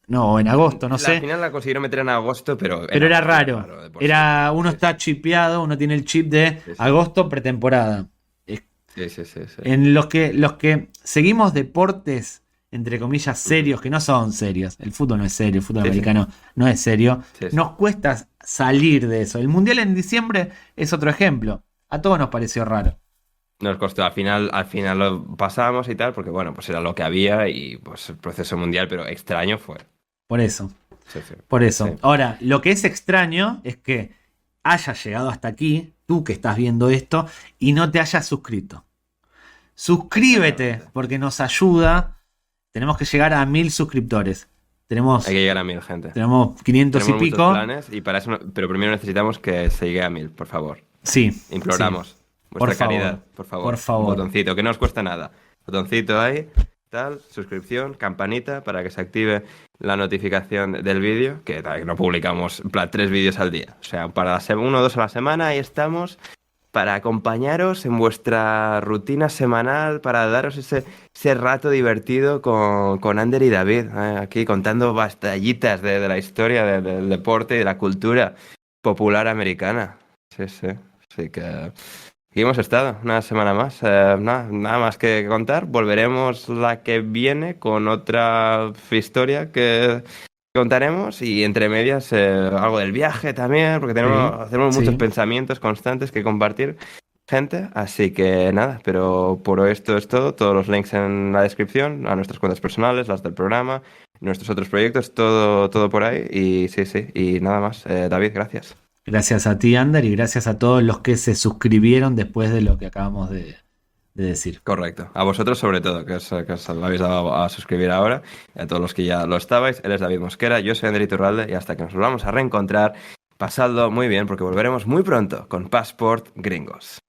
B: no, o en agosto, no
A: La
B: sé,
A: final la consiguieron meter en agosto, pero
B: pero era
A: muy
B: raro.
A: de por sí.
B: Era, uno
A: Sí,
B: está chipeado, uno tiene el chip de
A: sí, sí.
B: agosto pretemporada.
A: Sí, sí, sí, sí.
B: En los que seguimos deportes, entre comillas, serios, que no son serios. El fútbol no es serio, el fútbol
A: Sí, sí.
B: americano no es serio.
A: Sí, sí.
B: Nos cuesta salir de eso. El Mundial en diciembre es otro ejemplo. A todos nos pareció raro.
A: Nos costó, al final lo pasamos y tal, porque bueno, pues era lo que había y pues el proceso mundial, pero extraño fue.
B: Por eso.
A: Sí, sí.
B: Por eso.
A: Sí.
B: Ahora, lo que es extraño es que hayas llegado hasta aquí, tú que estás viendo esto, y no te hayas suscrito. Suscríbete,
A: Exactamente.
B: porque nos ayuda. Tenemos que llegar a 1000 suscriptores.
A: Hay que llegar a 1000, gente.
B: Tenemos 500
A: Tenemos
B: y
A: muchos
B: pico.
A: planes y para eso, pero primero necesitamos que se llegue a 1000, por favor.
B: Sí.
A: Imploramos.
B: Sí.
A: Vuestra
B: Por favor,
A: caridad, por favor.
B: por favor.
A: Un botoncito, que no os cuesta nada. Botoncito ahí, tal, suscripción, campanita para que se active la notificación del vídeo, que no publicamos en plan 3 vídeos al día. O sea, para 1 o 2 a la semana, ahí estamos para acompañaros en vuestra rutina semanal, para daros ese rato divertido con Ander y David, aquí contando batallitas de la historia del deporte y de la cultura popular americana. Sí, sí. Así que aquí hemos estado una semana más. Nada más que contar. Volveremos la que viene con otra historia que contaremos y entre medias algo del viaje también, porque tenemos
B: Sí.
A: muchos pensamientos constantes que compartir, gente. Así que nada, pero por esto es todo. Todos los links en la descripción, a nuestras cuentas personales, las del programa, nuestros otros proyectos, todo por ahí. Y sí, sí, y nada más. David, gracias.
B: Gracias a ti, Ander, y gracias a todos los que se suscribieron después de lo que acabamos de decir.
A: Correcto. A vosotros sobre todo, que os lo habéis dado a suscribir ahora. Y a todos los que ya lo estabais. Él es David Mosquera, yo soy Ander Iturralde y hasta que nos volvamos a reencontrar, pasadlo muy bien porque volveremos muy pronto con Passport Gringos.